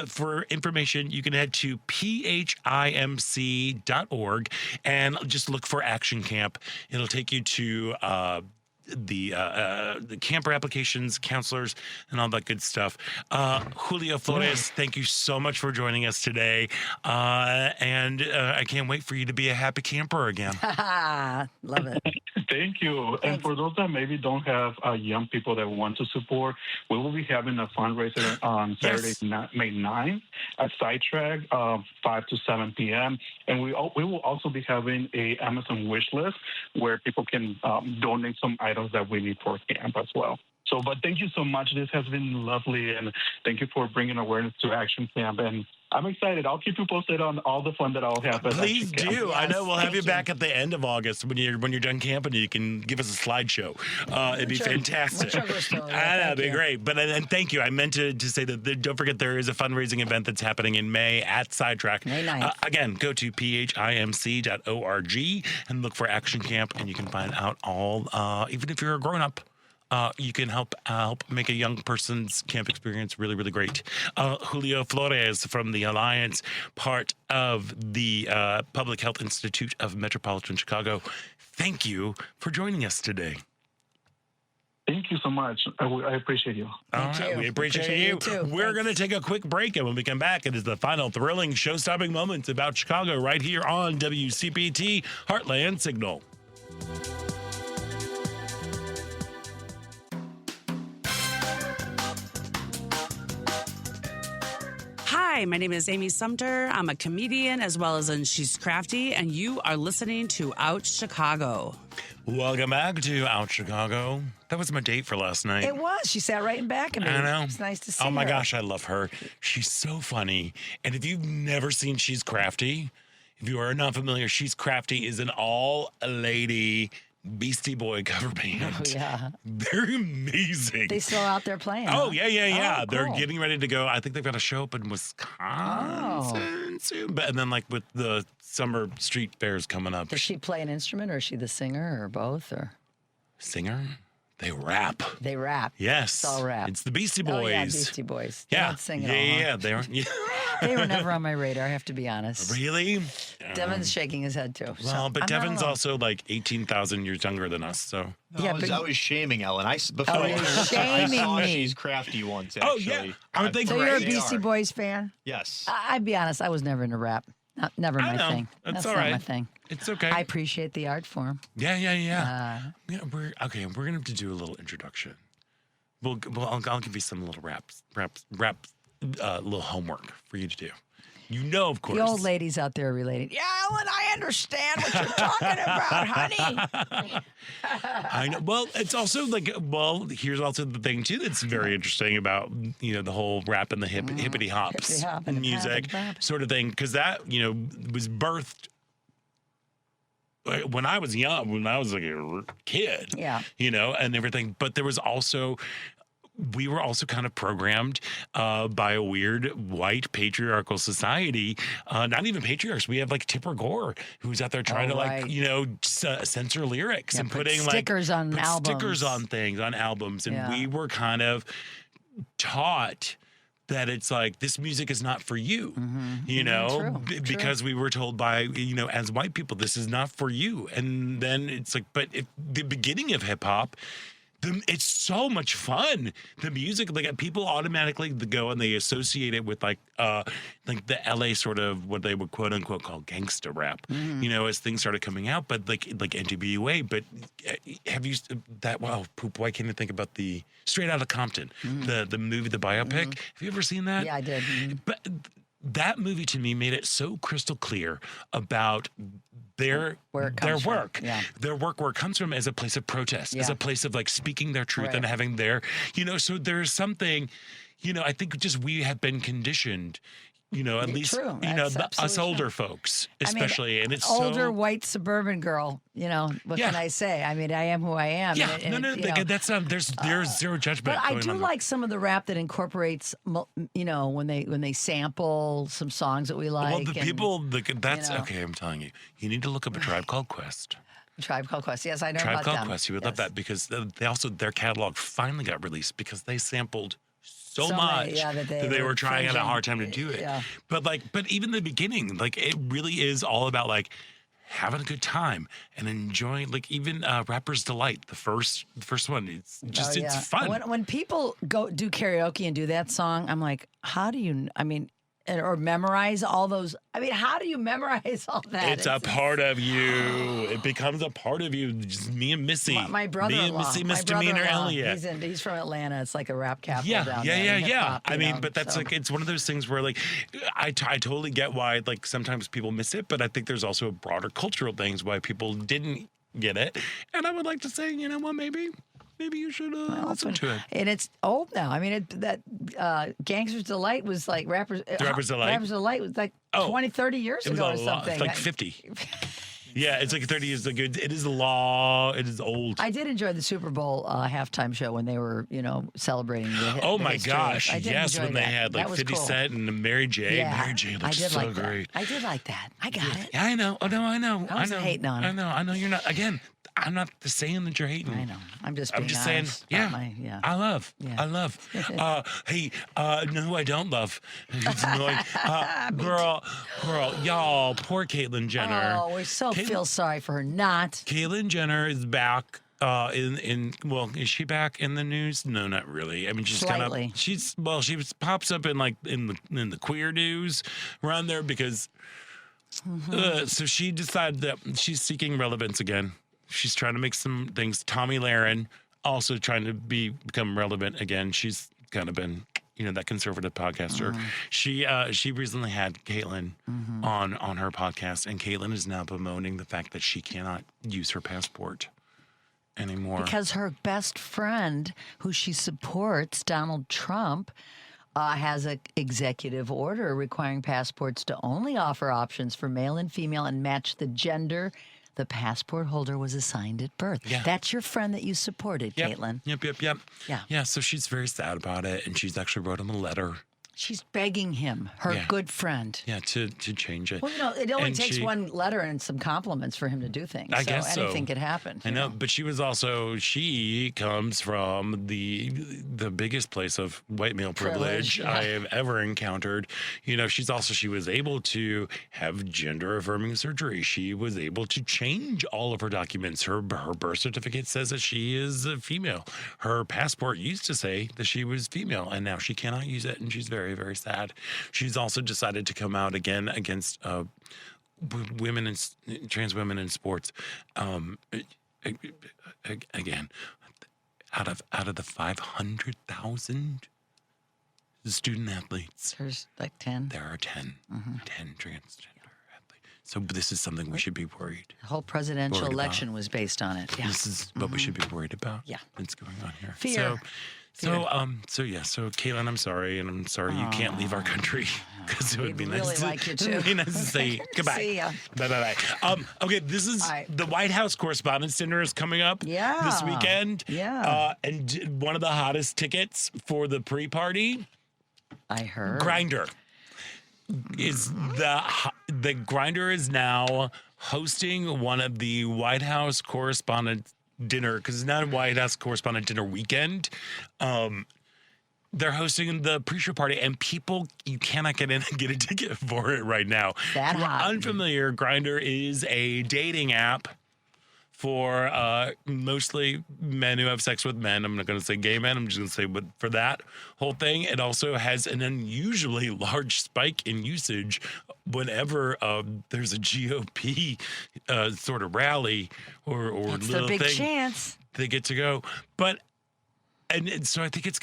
For information, you can head to phimc.org and just look for Action Camp. It'll take you to the camper applications, counselors, and all that good stuff. Julio Flores, thank you so much for joining us today. And I can't wait for you to be a happy camper again. Love it. Thank you. And for those that maybe don't have young people that want to support, we will be having a fundraiser on Saturday, May 9th at Sidetrack, 5 to 7 p.m. And we will also be having a Amazon wish list where people can donate some items that we need for camp as well. So, but thank you so much. This has been lovely, and thank you for bringing awareness to Action Camp. And I'm excited. I'll keep you posted on all the fun that I'll have. Please do. Yes, I know we'll have you back at the end of August when you're done camping. You can give us a slideshow. It'd be fantastic. I know, it'd be great. But and thank you. I meant to say that don't forget there is a fundraising event that's happening in May at Sidetrack. May 9th. Again, go to phimc.org and look for Action Camp, and you can find out all. Even if you're a grown up. You can help make a young person's camp experience really, really great. Julio Flores from the Alliance, part of the Public Health Institute of Metropolitan Chicago. Thank you for joining us today. Thank you so much. I appreciate you. All right, we appreciate you. We're going to take a quick break, and when we come back, it is the final thrilling show-stopping moments about Chicago right here on WCPT Heartland Signal. Hi, my name is Amy Sumter. I'm a comedian as well as She's Crafty, and you are listening to Out Chicago. Welcome back to Out Chicago. That was my date for last night. It was. She sat right in back of me. I know. It's nice to see her. Oh my gosh, I love her. She's so funny. And if you've never seen She's Crafty, if you are not familiar, She's Crafty is an all-lady Beastie Boy cover band. Oh, yeah. They're amazing. They still out there playing. Oh, huh? yeah. Oh, They're cool. getting ready to go. I think they've got a show up in Wisconsin soon. And then like with the summer street fairs coming up. Does she play an instrument, or is she the singer, or both? Or Singer? They rap. They rap. Yes. It's all rap. It's the Beastie Boys. Oh, yeah, Beastie Boys. They Yeah. don't sing at yeah, all. yeah, huh? yeah. They are. Yeah. They were never on my radar, I have to be honest. Really? Devin's shaking his head too. Well, but Devin's also also like 18,000 years younger than us, so. No, I was shaming Ellen. Before Oh, you're shaming I saw me. She's Crafty once, Oh, actually. yeah. Aren't they So great? you're a They Beastie are. Boys fan? Yes. I'd be honest, I was never into rap. Never I my know. thing. That's Not all right. my thing. It's okay. I appreciate the art form. Yeah. Yeah, we're gonna have to do a little introduction. I'll give you some little rap, little homework for you to do. You know, of course. The old ladies out there are relating. Yeah, Ellen, I understand what you're talking about, honey. I know. Well, it's also here's also the thing too that's very interesting about the whole rap and the hippity hops Hippity hop and music rap. sort of thing, because that was birthed when I was young, when I was like a kid. Yeah. And everything. But there was also. We were also kind of programmed by a weird white patriarchal society. Not even patriarchs. We have like Tipper Gore, who's out there trying to censor lyrics and put putting stickers on put albums. stickers on things on albums, and Yeah. we were kind of taught that it's like this music is not for you, True. because we were told by as white people this is not for you, and then it's like, but the beginning of hip hop. It's so much fun. The music, like people automatically go and they associate it with like the LA sort of what they would quote unquote call gangsta rap. As things started coming out, but like NWA. But have you that? Wow, poop! Why can't I think about the Straight Outta Compton, the movie, the biopic? Have you ever seen that? Yeah, I did. But that movie to me made it so crystal clear about their work. Yeah. Their work where it comes from as a place of protest, as Yeah. a place of like speaking their truth Right. and having their, so there's something, I think just we have been conditioned, at least, True. That's us absolutely older true. folks, especially. And it's older so, white suburban girl. What Yeah. can I say? I mean, I am who I am. yeah, and that's there's zero judgment. But I going do on. like some of the rap that incorporates, when they sample some songs that we like. Well, the and people, that's know. okay. I'm telling you, you need to look up A Tribe Called Quest. Tribe Called Quest. Yes, I know Tribe about Called them. Quest. You would Yes. love that because their catalog finally got released because they sampled so So much many, yeah, that they were were trying at a infringing. hard time to do it. Yeah. But even the beginning, like it really is all about like having a good time and enjoying, like even Rapper's Delight, the first one. It's just it's fun. When people go do karaoke and do that song, I'm like, how do you? I mean, or memorize all those. I mean, how do you memorize all that? It's a part of you. It becomes a part of you. Just me and Missy. My brother-in-law. Me and Missy, my Misdemeanor brother-in-law, Elliott. He's from Atlanta. It's like a rap capital down there. Yeah. hip-hop, I you mean, know, but that's so. like, it's one of those things where like, I totally get why like sometimes people miss it, but I think there's also broader cultural things why people didn't get it. And I would like to say, you know what, maybe you should listen to it. And it's old now. I mean, Gangster's Delight was like Rapper's Delight? Rapper's Delight was like 20, 30 years It was ago a or lot, something. like 50. Yeah, it's like 30 years ago. It is it is old. I did enjoy the Super Bowl halftime show when they were, celebrating the Oh the my history. gosh! I did Yes, enjoy when they that. had That like was 50 cool. Cent and Mary J. Yeah, Mary J. I looks did so like great. that. I did like that. I got it. Yeah, I know. Oh no, I know. I wasn't hating on it. I know. You're not. Again, I'm not saying that you're hating. I know. I'm just being saying. honest Yeah. about yeah. I love. Yeah. I love. Hey, know who I don't love? It's annoying. Girl, y'all. Poor Caitlyn Jenner. Oh, we feel sorry for her. Not. Caitlyn Jenner is back. Is she back in the news? No, not really. I mean, she's Slightly. she pops up in like in the queer news around there because. So she decided that she's seeking relevance again. She's trying to make some things. Tommy Lahren also trying to become relevant again. She's kind of been, that conservative podcaster. She recently had Caitlyn on her podcast, and Caitlyn is now bemoaning the fact that she cannot use her passport anymore. Because her best friend, who she supports, Donald Trump, has an executive order requiring passports to only offer options for male and female and match the gender the passport holder was assigned at birth. Yeah. That's your friend that you supported, Yep. Caitlyn. Yep. Yeah. Yeah, so she's very sad about it, and she's actually wrote him a letter She's begging him, her good friend. Yeah, to change it. Well, it only And takes one letter and some compliments for him to do things. I guess so. Anything could happen. I know, but she comes from the biggest place of white male privilege I have ever encountered. She was able to have gender affirming surgery. She was able to change all of her documents. Her birth certificate says that she is a female. Her passport used to say that she was female, and now she cannot use it, and she's very, very sad. She's also decided to come out again against women and trans women in sports. Again, out of the 500,000 student athletes, there's like 10. There are 10 transgender athletes. So this is something we should be worried. The whole presidential election was based on it. Yeah. This is what we should be worried about. Yeah. That's going on here. Fear. So Caitlin, I'm sorry, and I'm sorry you can't leave our country because it would be We'd really like you to. Be nice to say goodbye. See ya. Bye. Okay, this is the White House Correspondents' Dinner is coming up this weekend. Yeah. And one of the hottest tickets for the pre-party, I heard. Grindr is the Grindr is now hosting one of the White House Correspondent Dinner, because it's not a White House Correspondent Dinner weekend. They're hosting the pre-show party, and you cannot get in and get a ticket for it right now. That if you're hot. unfamiliar, Grindr is a dating app for mostly men who have sex with men. I'm not going to say gay men. I'm just going to say for that whole thing. It also has an unusually large spike in usage whenever there's a GOP sort of rally or It's little their big thing. chance. They get to go. But And so I think it's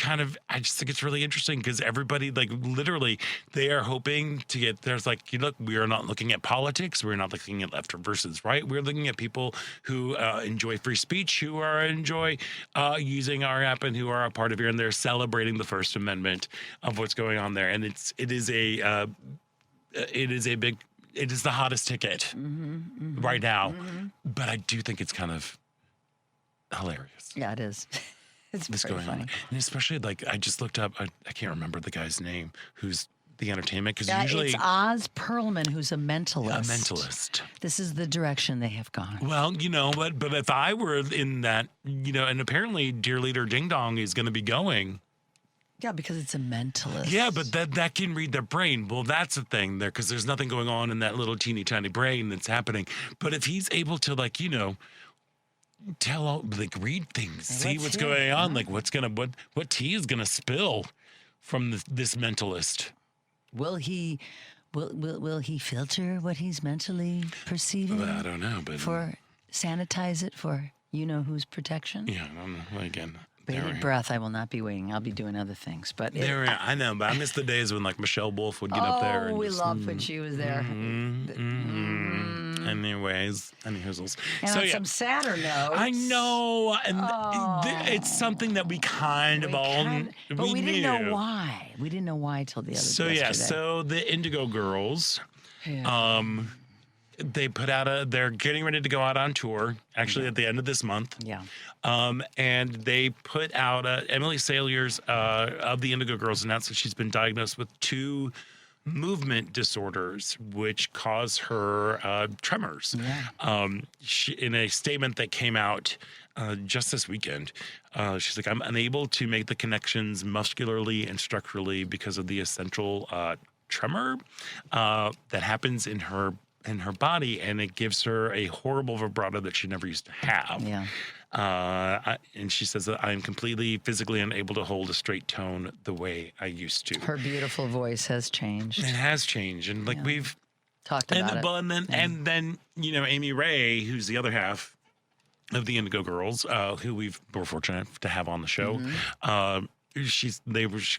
I just think it's really interesting because everybody, literally, they are hoping to get, there's look, we are not looking at politics. We're not looking at left versus right. We're looking at people who enjoy free speech, who enjoy using our app and who are a part of here. And they're celebrating the First Amendment of what's going on there. And it is the hottest ticket right now. But I do think it's kind of hilarious. Yeah, it is. It's this very going funny. on, and especially I just looked up. I can't remember the guy's name who's the entertainment because usually it's Oz Perlman, who's a mentalist. A mentalist. This is the direction they have gone. Well, but if I were in that, and apparently Dear Leader Ding Dong is going to be going. Yeah, because it's a mentalist. Yeah, but that can read their brain. Well, that's the thing there because there's nothing going on in that little teeny tiny brain that's happening. But if he's able to read things, see what's going on, what tea is gonna spill from this mentalist. Will he filter what he's mentally perceiving? Well, I don't know, but sanitize it for whose protection? Yeah, I don't know. Again, bated breath. I will not be waiting. I'll be doing other things. But I know, but I miss the days when Michelle Wolf would get up there. Oh, we loved when she was there. Anyways, And so, on some sadder notes, I know, and it's something that we kind of all but we didn't knew. know why. We didn't know why till the other. So the Indigo Girls, they put out they're getting ready to go out on tour. Actually, at the end of this month. Yeah. And they put out Emily Saliers of the Indigo Girls announced that she's been diagnosed with 2 movement disorders, which cause her tremors. Yeah. She, in a statement that came out just this weekend, she's like, I'm unable to make the connections muscularly and structurally because of the essential tremor that happens in her body, and it gives her a horrible vibrato that she never used to have. Yeah. And she says that I am completely physically unable to hold a straight tone the way I used to. Her beautiful voice has changed. It has changed, and we've talked about it. And then Amy Ray, who's the other half of the Indigo Girls, who we're fortunate to have on the show. She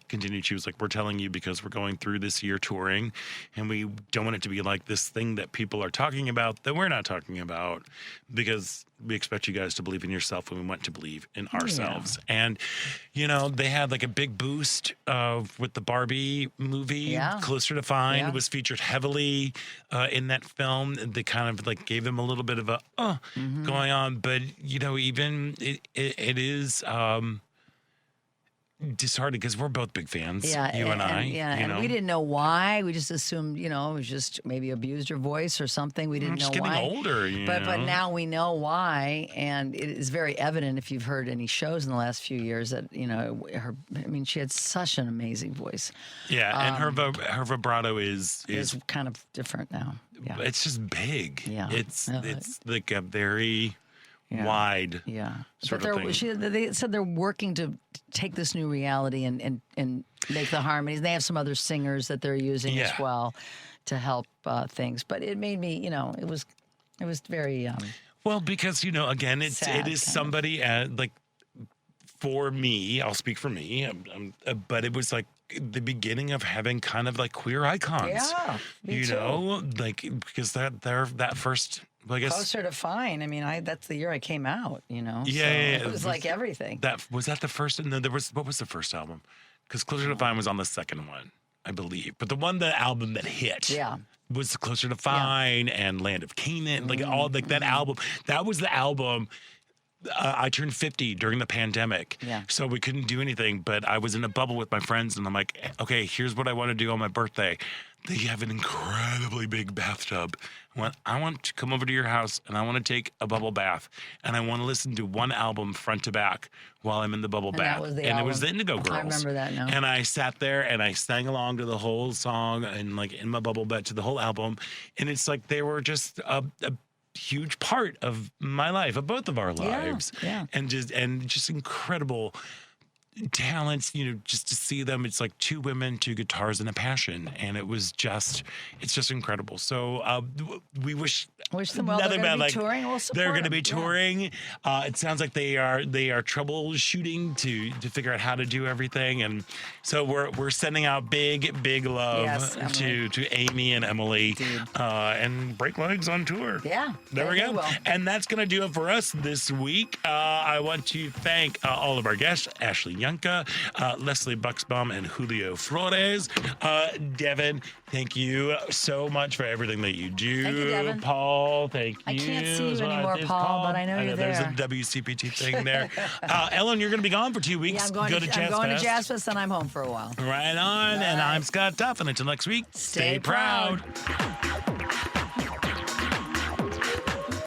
continued. She was like, we're telling you because we're going through this year touring, and we don't want it to be like this thing that people are talking about that we're not talking about, because we expect you guys to believe in yourself and we want to believe in ourselves. And they had a big boost with the Barbie movie. Closer to Fine was featured heavily in that film. They kind of gave them a little bit of a going on, but even it is disheartening because we're both big fans. Yeah, you and I. Yeah, you and know? we didn't know why. We just assumed, it was just maybe abused her voice or something. We didn't know just getting why. older. But know? now we know why, and it is very evident if you've heard any shows in the last few years that she had such an amazing voice. Yeah, and her vibrato is kind of different now. Yeah, it's just big. Yeah, it's like a very wide. Yeah, sort of thing. They said they're working to take this new reality and make the harmonies. They have some other singers that they're using as well to help things. But it made me, it was very. Well, because again, it is somebody like for me. I'll speak for me, but it was like the beginning of having kind of like queer icons. Yeah, me too. Like because that first. Well, I guess Closer to Fine. I mean, that's the year I came out. Yeah, so it was like everything. Was that the first? No, what was the first album? Because Closer to Fine was on the second one, I believe. But the album that hit, was Closer to Fine and Land of Canaan, that album. That was the album. I turned 50 during the pandemic, so we couldn't do anything. But I was in a bubble with my friends, and I'm like, okay, here's what I want to do on my birthday. They have an incredibly big bathtub. I want to come over to your house, and I want to take a bubble bath, and I want to listen to one album front to back while I'm in the bubble bath. It was the Indigo Girls. I remember that now. And I sat there and I sang along to the whole song and in my bubble bath to the whole album. And it's like they were just a huge part of my life, of both of our lives. Yeah. And just incredible talents, just to see them. It's like two women, two guitars, and a passion, and it's just incredible. So we wish them well. They're going to be touring. We'll support they're going to them. be touring. It sounds like they are troubleshooting to figure out how to do everything, and so we're sending out big love to Amy and Emily, and Break Legs on tour. Yeah, there we go. And that's going to do it for us this week. I want to thank all of our guests, Ashley Yanka, Leslie Buxbaum, and Julio Flores. Devin, thank you so much for everything that you do. Thank you, Devin. Paul, thank you. I can't see you anymore, Paul, but I know you're there. There's a WCPT thing there. Ellen, you're going to be gone for 2 weeks. Yeah, I'm going to Jazz Fest, and I'm home for a while. Right on. And I'm Scott Duff, and until next week, stay proud.